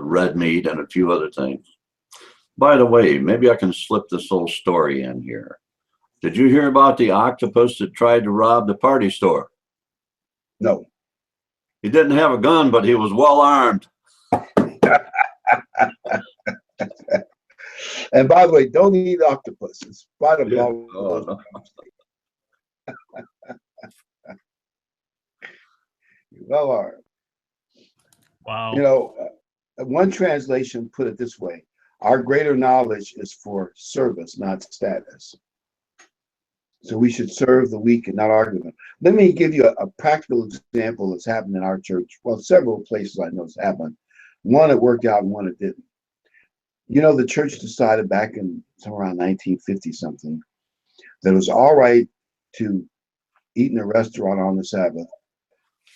D: red meat and a few other things. By the way, maybe I can slip this little story in here. Did you hear about the octopus that tried to rob the party store?
B: No.
D: He didn't have a gun, but he was well armed.
B: And by the way, don't eat octopuses. Bottom
D: Yeah.
B: all
D: Oh,
B: those
D: no.
B: well armed.
A: Wow.
B: You know, one translation put it this way: our greater knowledge is for service, not status. So we should serve the weak and not argue them. Let me give you a practical example that's happened in our church. Well, several places I know it's happened. One it worked out and one it didn't. You know, the church decided back in somewhere around 1950 something that it was all right to eat in a restaurant on the Sabbath.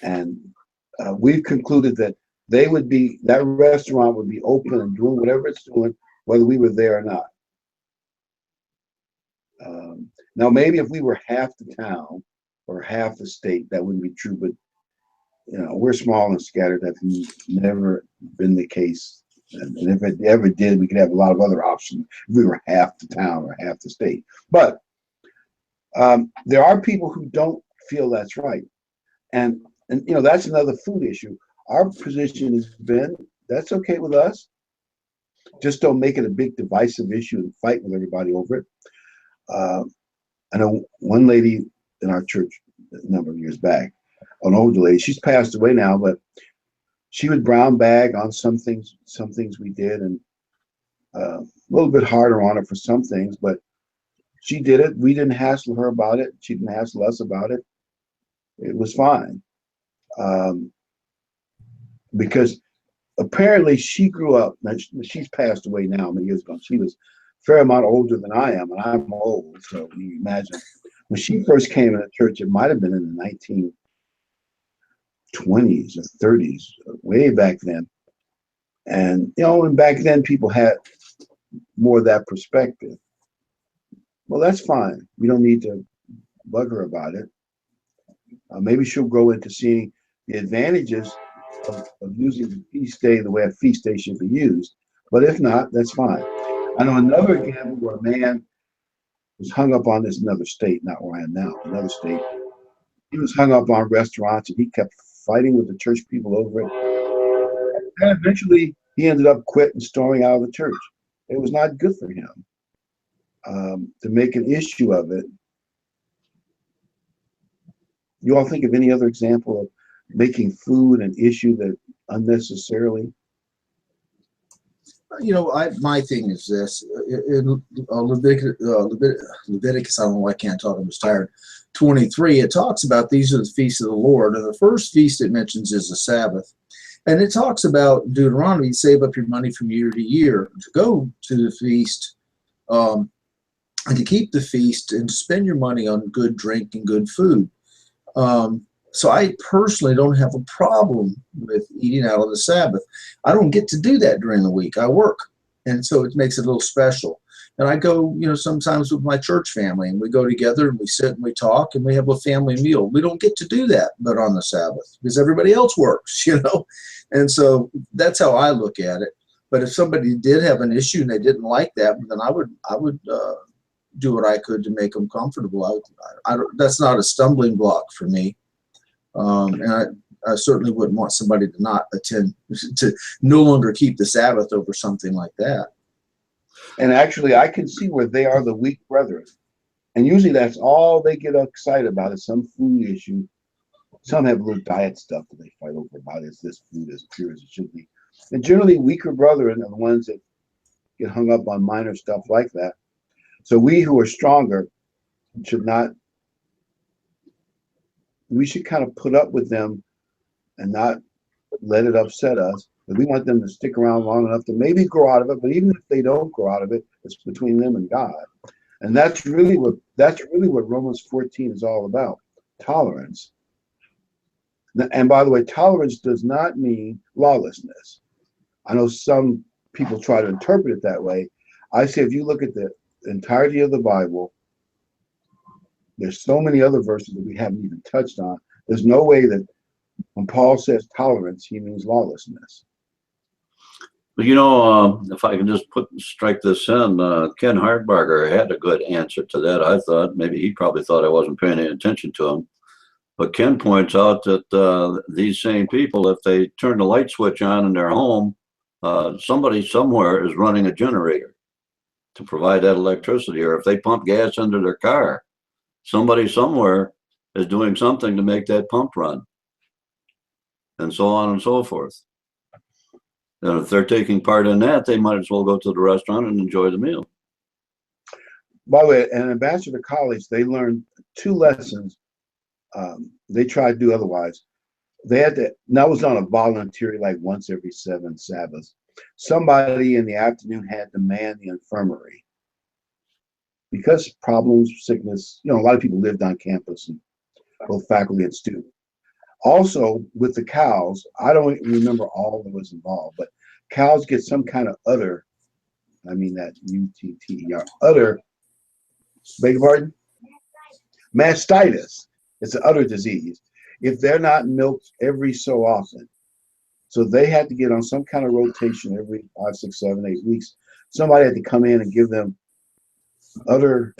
B: And we've concluded that that restaurant would be open and doing whatever it's doing, whether we were there or not. Now, maybe if we were half the town or half the state, that wouldn't be true. But we're small and scattered. That's never been the case. And if it ever did, we could have a lot of other options if we were half the town or half the state. But there are people who don't feel that's right, and that's another food issue. Our position has been that's okay with us. Just don't make it a big divisive issue and fight with everybody over it. I know one lady in our church a number of years back, an older lady. She's passed away now, but she would brown bag on some things we did, and a little bit harder on her for some things, but she did it. We didn't hassle her about it. She didn't hassle us about it. It was fine. Because apparently she grew up, she's passed away now many years ago. She was a fair amount older than I am, and I'm old, so you imagine. When she first came in the church, it might have been in the 1920s or 30s, way back then. And, and back then people had more of that perspective. Well, that's fine. We don't need to bug her about it. Maybe she'll grow into seeing the advantages of using the feast day the way a feast day should be used. But if not, that's fine. I know another example where a man was hung up on this another state, not where I am now, another state. He was hung up on restaurants, and he kept fighting with the church people over it. And eventually, he ended up quitting and storming out of the church. It was not good for him to make an issue of it. You all think of any other example of making food an issue that unnecessarily?
C: My thing is this. In Leviticus, I don't know why I can't talk, I'm just tired. 23, it talks about these are the feasts of the Lord. And the first feast it mentions is the Sabbath. And it talks about Deuteronomy, save up your money from year to year to go to the feast and to keep the feast and to spend your money on good drink and good food. So I personally don't have a problem with eating out on the Sabbath. I don't get to do that during the week. I work. And so it makes it a little special. And I go, sometimes with my church family, and we go together and we sit and we talk and we have a family meal. We don't get to do that, but on the Sabbath, because everybody else works, And so that's how I look at it. But if somebody did have an issue and they didn't like that, then I would do what I could to make them comfortable. That's not a stumbling block for me. And I certainly wouldn't want somebody to not attend, to no longer keep the Sabbath over something like that.
B: And actually, I can see where they are the weak brethren. And usually that's all they get excited about is some food issue. Some have little diet stuff that they fight over about. Is this food as pure as it should be? And generally, weaker brethren are the ones that get hung up on minor stuff like that. So we who are stronger we should kind of put up with them and not let it upset us. But we want them to stick around long enough to maybe grow out of it. But even if they don't grow out of it, it's between them and God. And that's really what Romans 14 is all about. Tolerance. And by the way, tolerance does not mean lawlessness. I know some people try to interpret it that way. I say if you look at the entirety of the Bible, there's so many other verses that we haven't even touched on. There's no way that when Paul says tolerance, he means lawlessness.
D: But if I can just strike this in, Ken Hardbarger had a good answer to that. I thought maybe he probably thought I wasn't paying any attention to him. But Ken points out that these same people, if they turn the light switch on in their home, somebody somewhere is running a generator to provide that electricity. Or if they pump gas into their car, somebody somewhere is doing something to make that pump run, and so on and so forth. And if they're taking part in that, they might as well go to the restaurant and enjoy the meal.
B: by the way, in Ambassador College, they learned 2 lessons. They tried to do otherwise. They had to, and that was on a voluntary, like once every 7 Sabbaths. Somebody in the afternoon had to man the infirmary because problems, sickness, a lot of people lived on campus, and both faculty and students. Also, with the cows, I don't remember all that was involved, but cows get some kind of udder, I mean that UTTER, udder, beg your pardon? Mastitis. It's an udder disease. If they're not milked every so often. So they had to get on some kind of rotation every 5, 6, 7, 8 weeks. Somebody had to come in and give them udder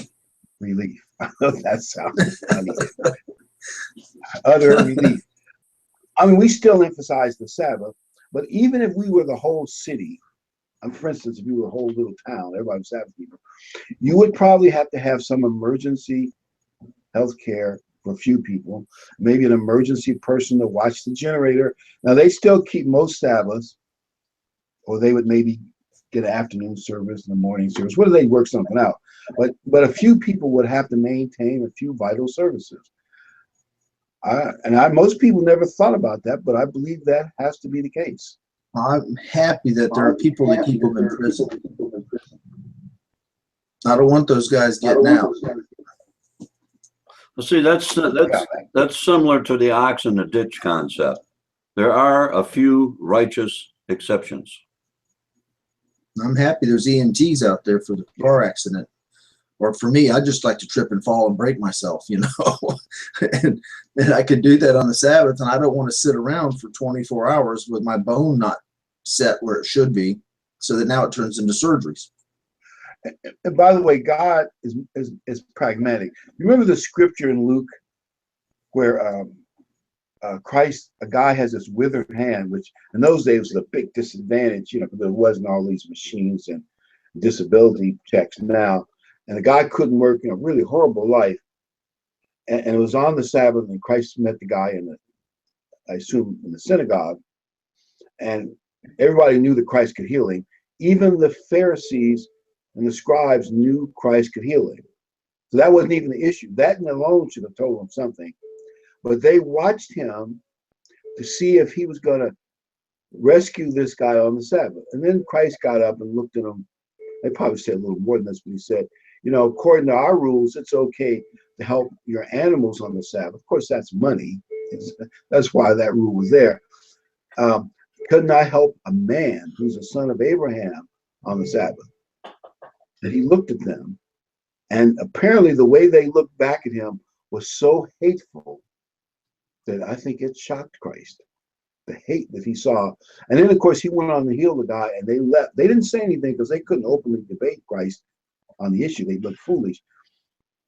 B: relief. That sounds funny. Udder relief. I mean, we still emphasize the Sabbath, but even if we were the whole city, for instance, if you were a whole little town, everybody was Sabbath keeper, you would probably have to have some emergency health care for a few people, maybe an emergency person to watch the generator. Now, they still keep most Sabbaths, or they would maybe get an afternoon service and a morning service. Whether they work something out, but a few people would have to maintain a few vital services. Most people never thought about that, but I believe that has to be the case.
C: I'm happy that there are people that keep them in prison. I don't want those guys getting out.
D: Well, see, that's similar to the ox in the ditch concept. There are a few righteous exceptions.
C: I'm happy there's EMTs out there for the car accident. Or for me, I just like to trip and fall and break myself, and I could do that on the Sabbath, and I don't want to sit around for 24 hours with my bone not set where it should be, so that now it turns into surgeries.
B: And by the way, God is pragmatic. You remember the scripture in Luke where Christ, a guy has this withered hand, which in those days was a big disadvantage, because there wasn't all these machines and disability checks now. And the guy couldn't work, really horrible life. And it was on the Sabbath, and Christ met the guy I assume, in the synagogue. And everybody knew that Christ could heal him. Even the Pharisees and the scribes knew Christ could heal him. So that wasn't even the issue. That alone should have told them something. But they watched him to see if he was going to rescue this guy on the Sabbath. And then Christ got up and looked at him. They probably said a little more than this, but he said, according to our rules, it's okay to help your animals on the Sabbath. Of course, that's money. That's why that rule was there. Couldn't I help a man who's a son of Abraham on the Sabbath? And he looked at them, and apparently the way they looked back at him was so hateful that I think it shocked Christ, the hate that he saw. And then, of course, he went on to heal the guy, and they left. They didn't say anything because they couldn't openly debate Christ on the issue. They looked foolish.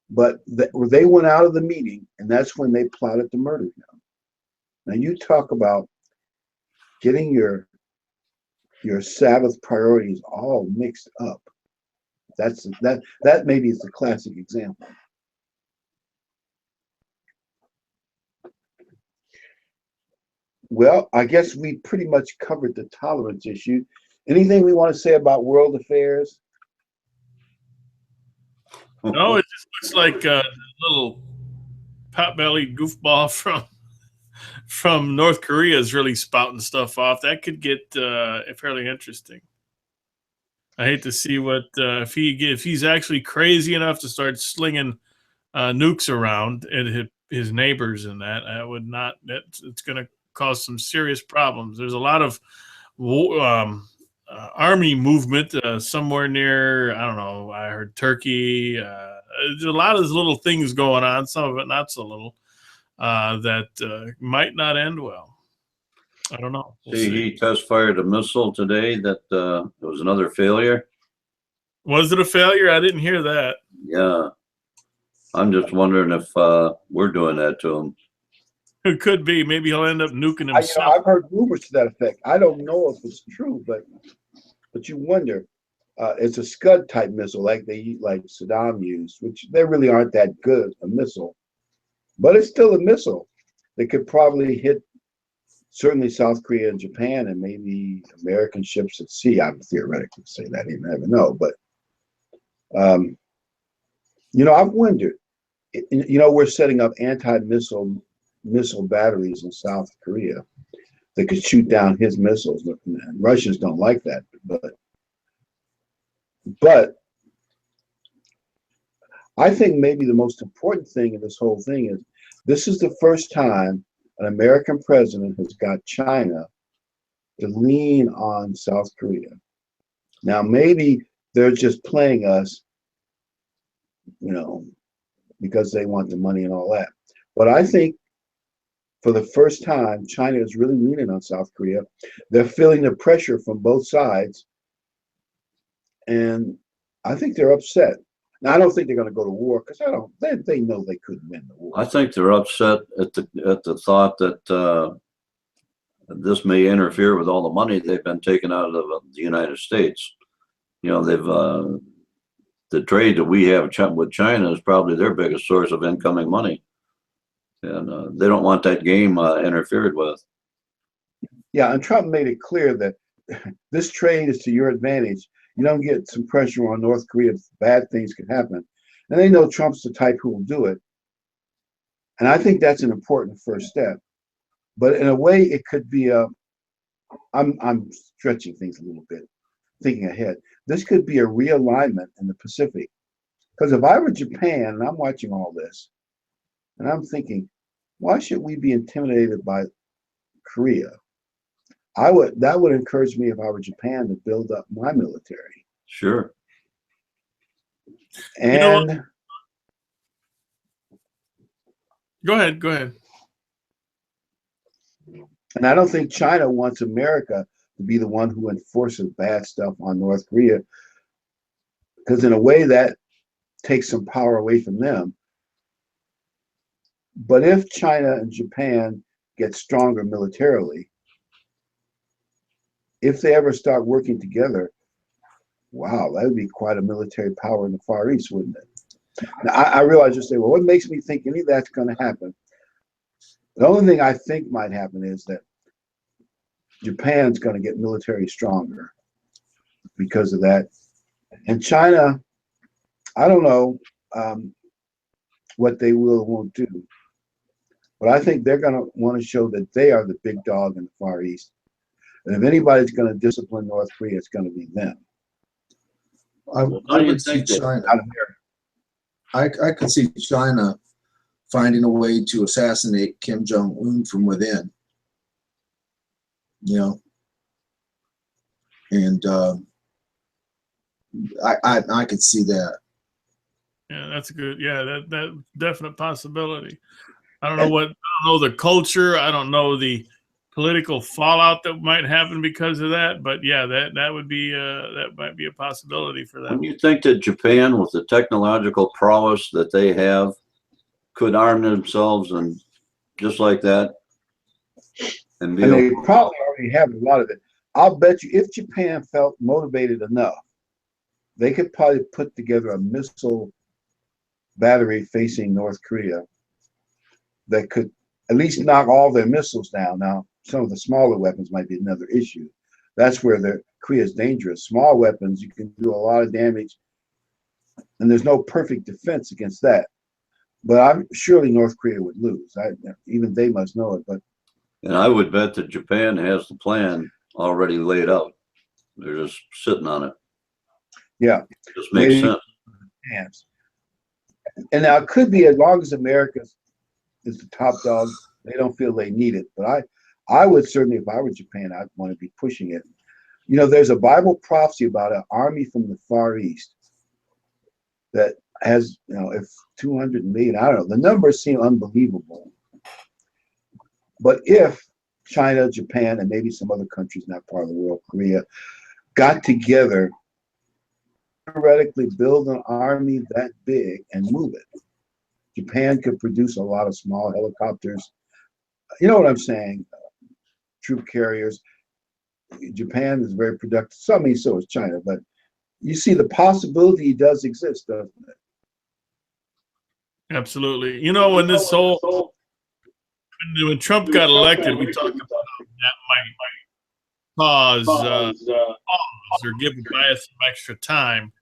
B: But they went out of the meeting, and that's when they plotted to murder him. Now, you talk about getting your Sabbath priorities all mixed up. That maybe is the classic example. Well, I guess we pretty much covered the tolerance issue. Anything we want to say about world affairs?
A: No, it just looks like a little pot-bellied goofball from North Korea is really spouting stuff off. That could get fairly interesting. I hate to see what if he's actually crazy enough to start slinging nukes around at his neighbors, and that would not. It's going to cause some serious problems. There's a lot of army movement somewhere near, I don't know, I heard Turkey. There's a lot of little things going on, some of it not so little, that might not end well. I don't know. We'll see.
D: He test fired a missile today that it was another failure.
A: Was it a failure? I didn't hear that.
D: Yeah. I'm just wondering if we're doing that to him.
A: It could be. Maybe he'll end up nuking himself.
B: I've heard rumors to that effect. I don't know if it's true, but you wonder. It's a Scud type missile, like Saddam used, which they really aren't that good a missile, but it's still a missile that could probably hit certainly South Korea and Japan, and maybe American ships at sea. I would theoretically say that, you never know, but I've wondered. We're setting up anti-missile batteries in South Korea that could shoot down his missiles. Russians don't like that, but I think maybe the most important thing in this whole thing is this is the first time an American president has got China to lean on South Korea. Now, maybe they're just playing us, because they want the money and all that. But I think for the first time, China is really leaning on South Korea. They're feeling the pressure from both sides. And I think they're upset. Now, I don't think they're going to go to war because they know they couldn't win the war.
D: I think they're upset at the thought that this may interfere with all the money they've been taking out of the United States. The trade that we have with China is probably their biggest source of incoming money. And they don't want that game interfered with.
B: Yeah, and Trump made it clear that this trade is to your advantage. You don't get some pressure on North Korea, bad things can happen. And they know Trump's the type who will do it. And I think that's an important first step. But in a way, it could be I'm stretching things a little bit, thinking ahead. This could be a realignment in the Pacific. Because if I were Japan and I'm watching all this, and I'm thinking, why should we be intimidated by Korea? That would encourage me if I were Japan to build up my military.
D: Sure.
B: And
A: Go ahead.
B: And I don't think China wants America to be the one who enforces bad stuff on North Korea, because in a way that takes some power away from them. But if China and Japan get stronger militarily, if they ever start working together, wow, that would be quite a military power in the Far East, wouldn't it? Now, I realize you say, well, what makes me think any of that's going to happen? The only thing I think might happen is that Japan's going to get military stronger because of that. And China, I don't know what they will or won't do, but I think they're going to want to show that they are the big dog in the Far East. And if anybody's going to discipline North Korea, it's going to be them.
C: I would see China. I could see China finding a way to assassinate Kim Jong-un from within. And I could see that.
A: Yeah, that's good. Yeah, that definite possibility. I don't know the culture. I don't know the political fallout that might happen because of that. But yeah, that would be that might be a possibility for them.
D: When you think that Japan, with the technological prowess that they have, could arm themselves and just like that, and
B: they probably already have a lot of it. I'll bet you if Japan felt motivated enough, they could probably put together a missile battery facing North Korea that could at least knock all their missiles down. Now, some of the smaller weapons might be another issue. That's where Korea is dangerous. Small weapons, you can do a lot of damage, and there's no perfect defense against that. But surely North Korea would lose. Even they must know it.
D: And I would bet that Japan has the plan already laid out. They're just sitting on it.
B: Yeah.
D: It just makes sense.
B: And now it could be, as long as America is the top dog, they don't feel they need it. But I would certainly, if I were Japan, I'd want to be pushing it. There's a Bible prophecy about an army from the Far East that has, if 200 million, I don't know, the numbers seem unbelievable. But if China, Japan, and maybe some other countries not part of the world, Korea, got together, theoretically build an army that big and move it. Japan could produce a lot of small helicopters. You know what I'm saying? Troop carriers. Japan is very productive. So is China, but you see the possibility does exist, doesn't it?
A: Absolutely. When this whole when Trump got elected, we talked about that might cause or give the bias some extra time.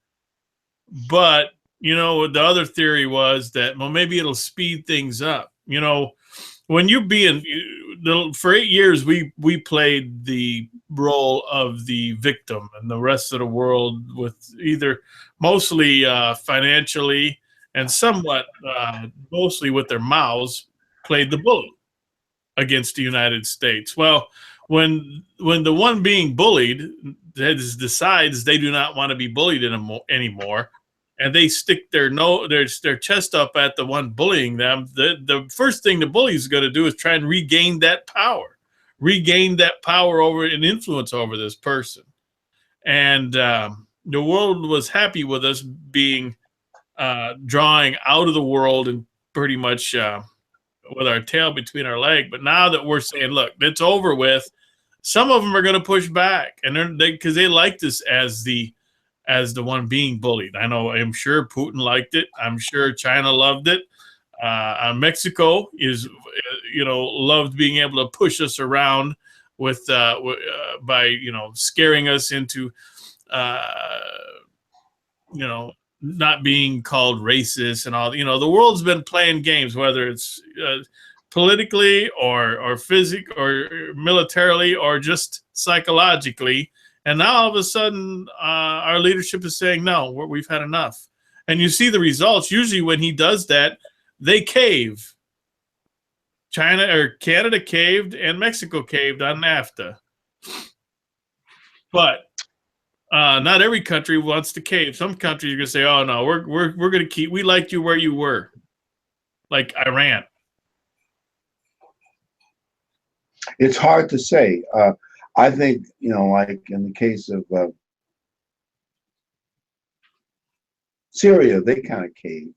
A: But the other theory was that, well, maybe it'll speed things up. When you're being for 8 years, we played the role of the victim, and the rest of the world, with either mostly financially and somewhat mostly with their mouths, played the bully against the United States. Well, when the one being bullied decides they do not want to be bullied anymore, and they stick their chest up at the one bullying them, the first thing the bully is going to do is try and regain that power over and influence over this person. And the world was happy with us being drawing out of the world and pretty much with our tail between our leg. But now that we're saying, look, it's over with, some of them are going to push back, and because they liked us as the one being bullied. I'm sure Putin liked it. I'm sure China loved it. Mexico loved being able to push us around with by scaring us into not being called racist and all. The world's been playing games, whether it's politically or physic or militarily or just psychologically. And now all of a sudden, our leadership is saying, no, we've had enough. And you see the results. Usually when he does that, they cave. Canada caved and Mexico caved on NAFTA. But not every country wants to cave. Some countries are going to say, oh, no, we're going to we liked you where you were, like Iran.
B: It's hard to say. I think, like in the case of Syria, they kind of caved.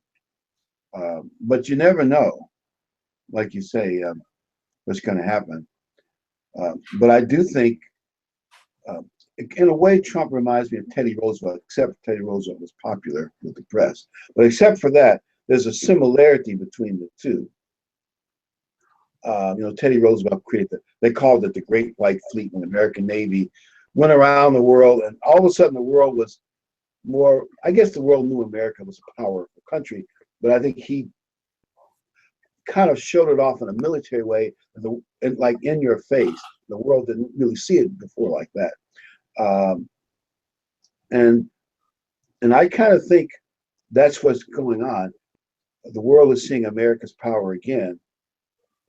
B: But you never know, like you say, what's going to happen. But I do think, in a way, Trump reminds me of Teddy Roosevelt, except Teddy Roosevelt was popular with the press. But except for that, there's a similarity between the two. Teddy Roosevelt they called it the Great White Fleet when the American Navy went around the world, and all of a sudden the world was more, I guess the world knew America was a powerful country, but I think he kind of showed it off in a military way, like in your face. The world didn't really see it before like that. And I kind of think that's what's going on. The world is seeing America's power again.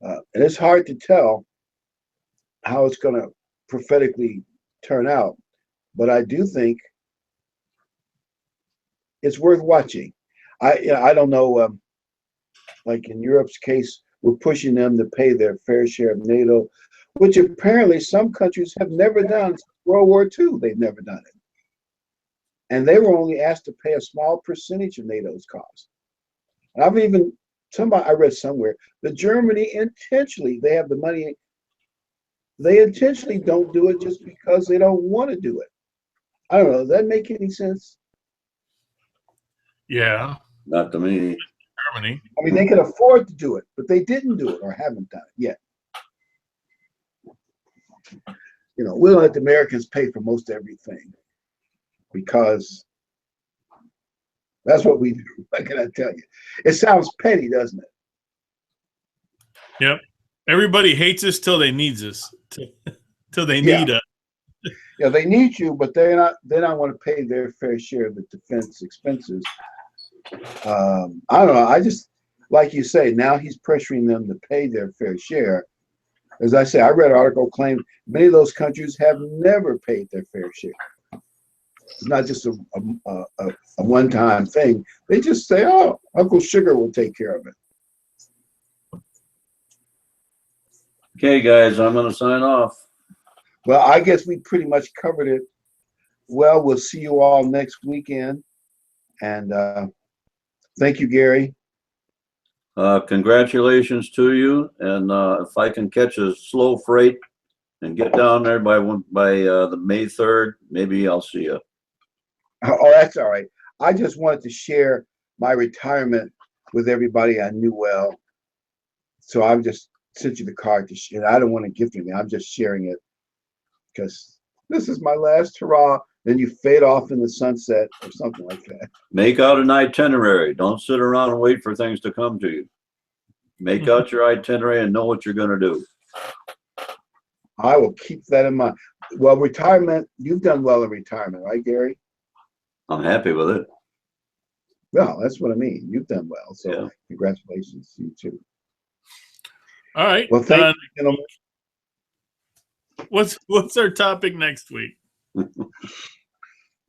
B: And it's hard to tell how it's going to prophetically turn out. But I do think it's worth watching. I don't know, like in Europe's case, we're pushing them to pay their fair share of NATO, which apparently some countries have never done since World War II. They've never done it. And they were only asked to pay a small percentage of NATO's cost. And I read somewhere that Germany intentionally, they have the money, they intentionally don't do it just because they don't want to do it. I don't know. Does that make any sense?
A: Yeah.
D: Not to me.
A: Germany.
B: I mean, they could afford to do it, but they didn't do it or haven't done it yet. We'll let the Americans pay for most everything because that's what we do. What can I tell you? It sounds petty, doesn't it?
A: Yep. Everybody hates us till they need us. Till they need us.
B: Yeah, they need you, but they don't want to pay their fair share of the defense expenses. I don't know. I just, like you say, now he's pressuring them to pay their fair share. As I say, I read an article claiming many of those countries have never paid their fair share. It's not just a one-time thing. They just say, oh, Uncle Sugar will take care of it.
D: Okay, guys, I'm going to sign off.
B: Well, I guess we pretty much covered it. Well, we'll see you all next weekend. And thank you, Gary.
D: Congratulations to you. And if I can catch a slow freight and get down there by the May 3rd, maybe I'll see you.
B: Oh, that's all right. I just wanted to share my retirement with everybody I knew well. So I've just sent you the card to share. I don't want to gift anything. I'm just sharing it because this is my last hurrah then you fade off in the sunset or something like that.
D: Make out an itinerary. Don't sit around and wait for things to come to you. Make out your itinerary and know what you're going to do.
B: I will keep that in mind. Well, retirement, you've done well in retirement, right, Gary?
D: I'm happy with it.
B: Well, that's what I mean. You've done well. So
D: Yeah.
B: congratulations to you too.
A: All right.
B: Well, thank you, gentlemen.
A: What's our topic next week?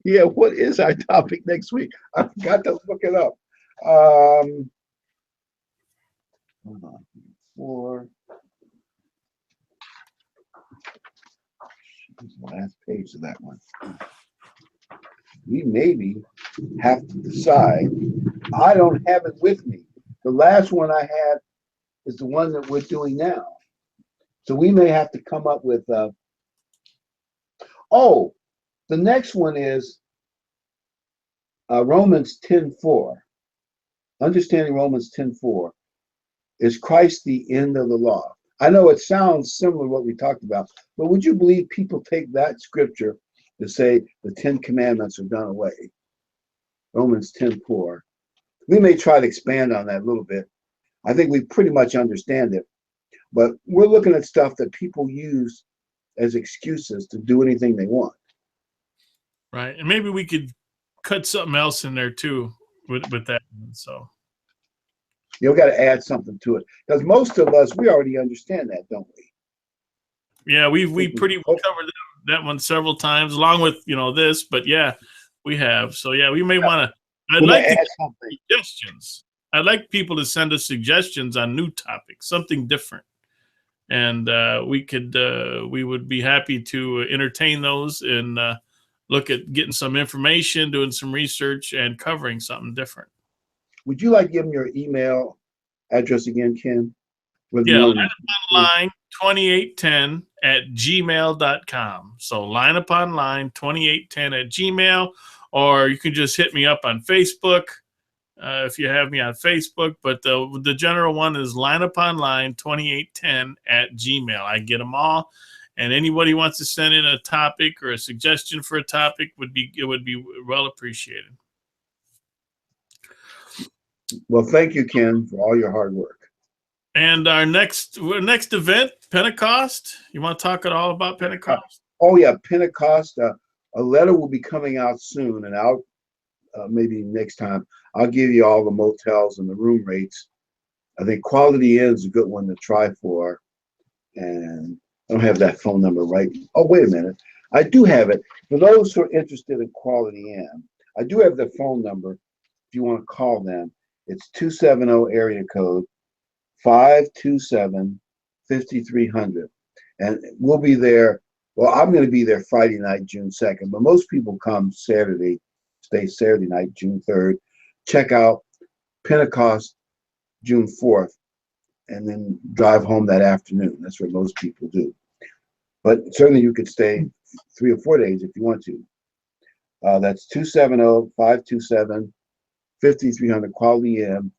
B: Yeah, what is our topic next week? I forgot to look it up. Hold on. Here's the last page of that one. We maybe have to decide. I don't have it with me. The last one I had is the one that we're doing now. So we may have to come up with the next one is Romans 10:4. Understanding Romans 10:4. Is Christ the end of the law? I know it sounds similar to what we talked about, but would you believe people take that scripture to say the 10 commandments are done away? Romans 10:4. We may try to expand on that a little bit. I think we pretty much understand it, but we're looking at stuff that people use as excuses to do anything they want.
A: Right. And maybe we could cut something else in there too with that one. So
B: You've got to add something to it because most of us, we already understand that, don't we?
A: yeah, we pretty well covered that one several times along with, this, but yeah, we have. So yeah, we may want to, I'd like to
B: add something.
A: Suggestions. I'd like people to send us suggestions on new topics, something different. And we would be happy to entertain those and look at getting some information, doing some research, and covering something different.
B: Would you like to give them your email address again, Ken?
A: Yeah, lineuponline2810@gmail.com. So lineuponline2810@gmail, or you can just hit me up on Facebook if you have me on Facebook. But the general one is lineuponline2810@gmail. I get them all. And anybody wants to send in a topic or a suggestion for a topic would be well appreciated.
B: Well, thank you, Ken, for all your hard work.
A: And our next event, Pentecost. You want to talk at all about Pentecost?
B: Oh yeah, Pentecost. A letter will be coming out soon, and I'll maybe next time I'll give you all the motels and the room rates. I think Quality Inn is a good one to try for, and I don't have that phone number right. Oh, wait a minute. I do have it. For those who are interested in Quality Inn, I do have the phone number. If you want to call them, it's 270 area code 527-5300. And we'll be there. Well, I'm going to be there Friday night, June 2nd, but most people come Saturday, stay Saturday night, June 3rd. Check out Pentecost, June 4th. And then drive home that afternoon. That's what most people do. But certainly you could stay 3 or 4 days if you want to. That's 270-527-5300 Quality Inn.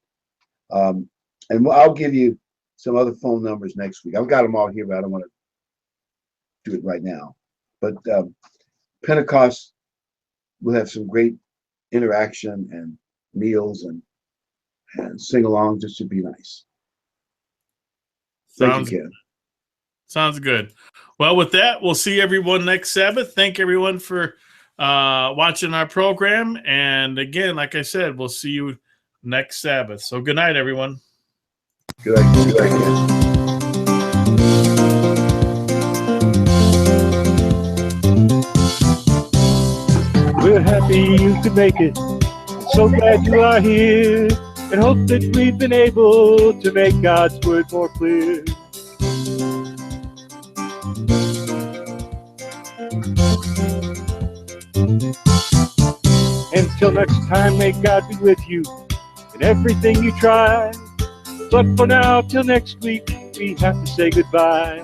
B: And I'll give you some other phone numbers next week. I've got them all here, but I don't want to do it right now. But Pentecost will have some great interaction and meals and sing-alongs. It should be nice. Thank you, Ken.
A: Sounds good. Well, with that, we'll see everyone next Sabbath. Thank everyone for watching our program. And again, like I said, we'll see you next Sabbath. So good night, everyone.
B: Good night. Good night, Ken.
E: We're happy you could make it. So glad you are here, and hope that we've been able to make God's word more clear. Until next time, may God be with you in everything you try. But for now, till next week, we have to say goodbye.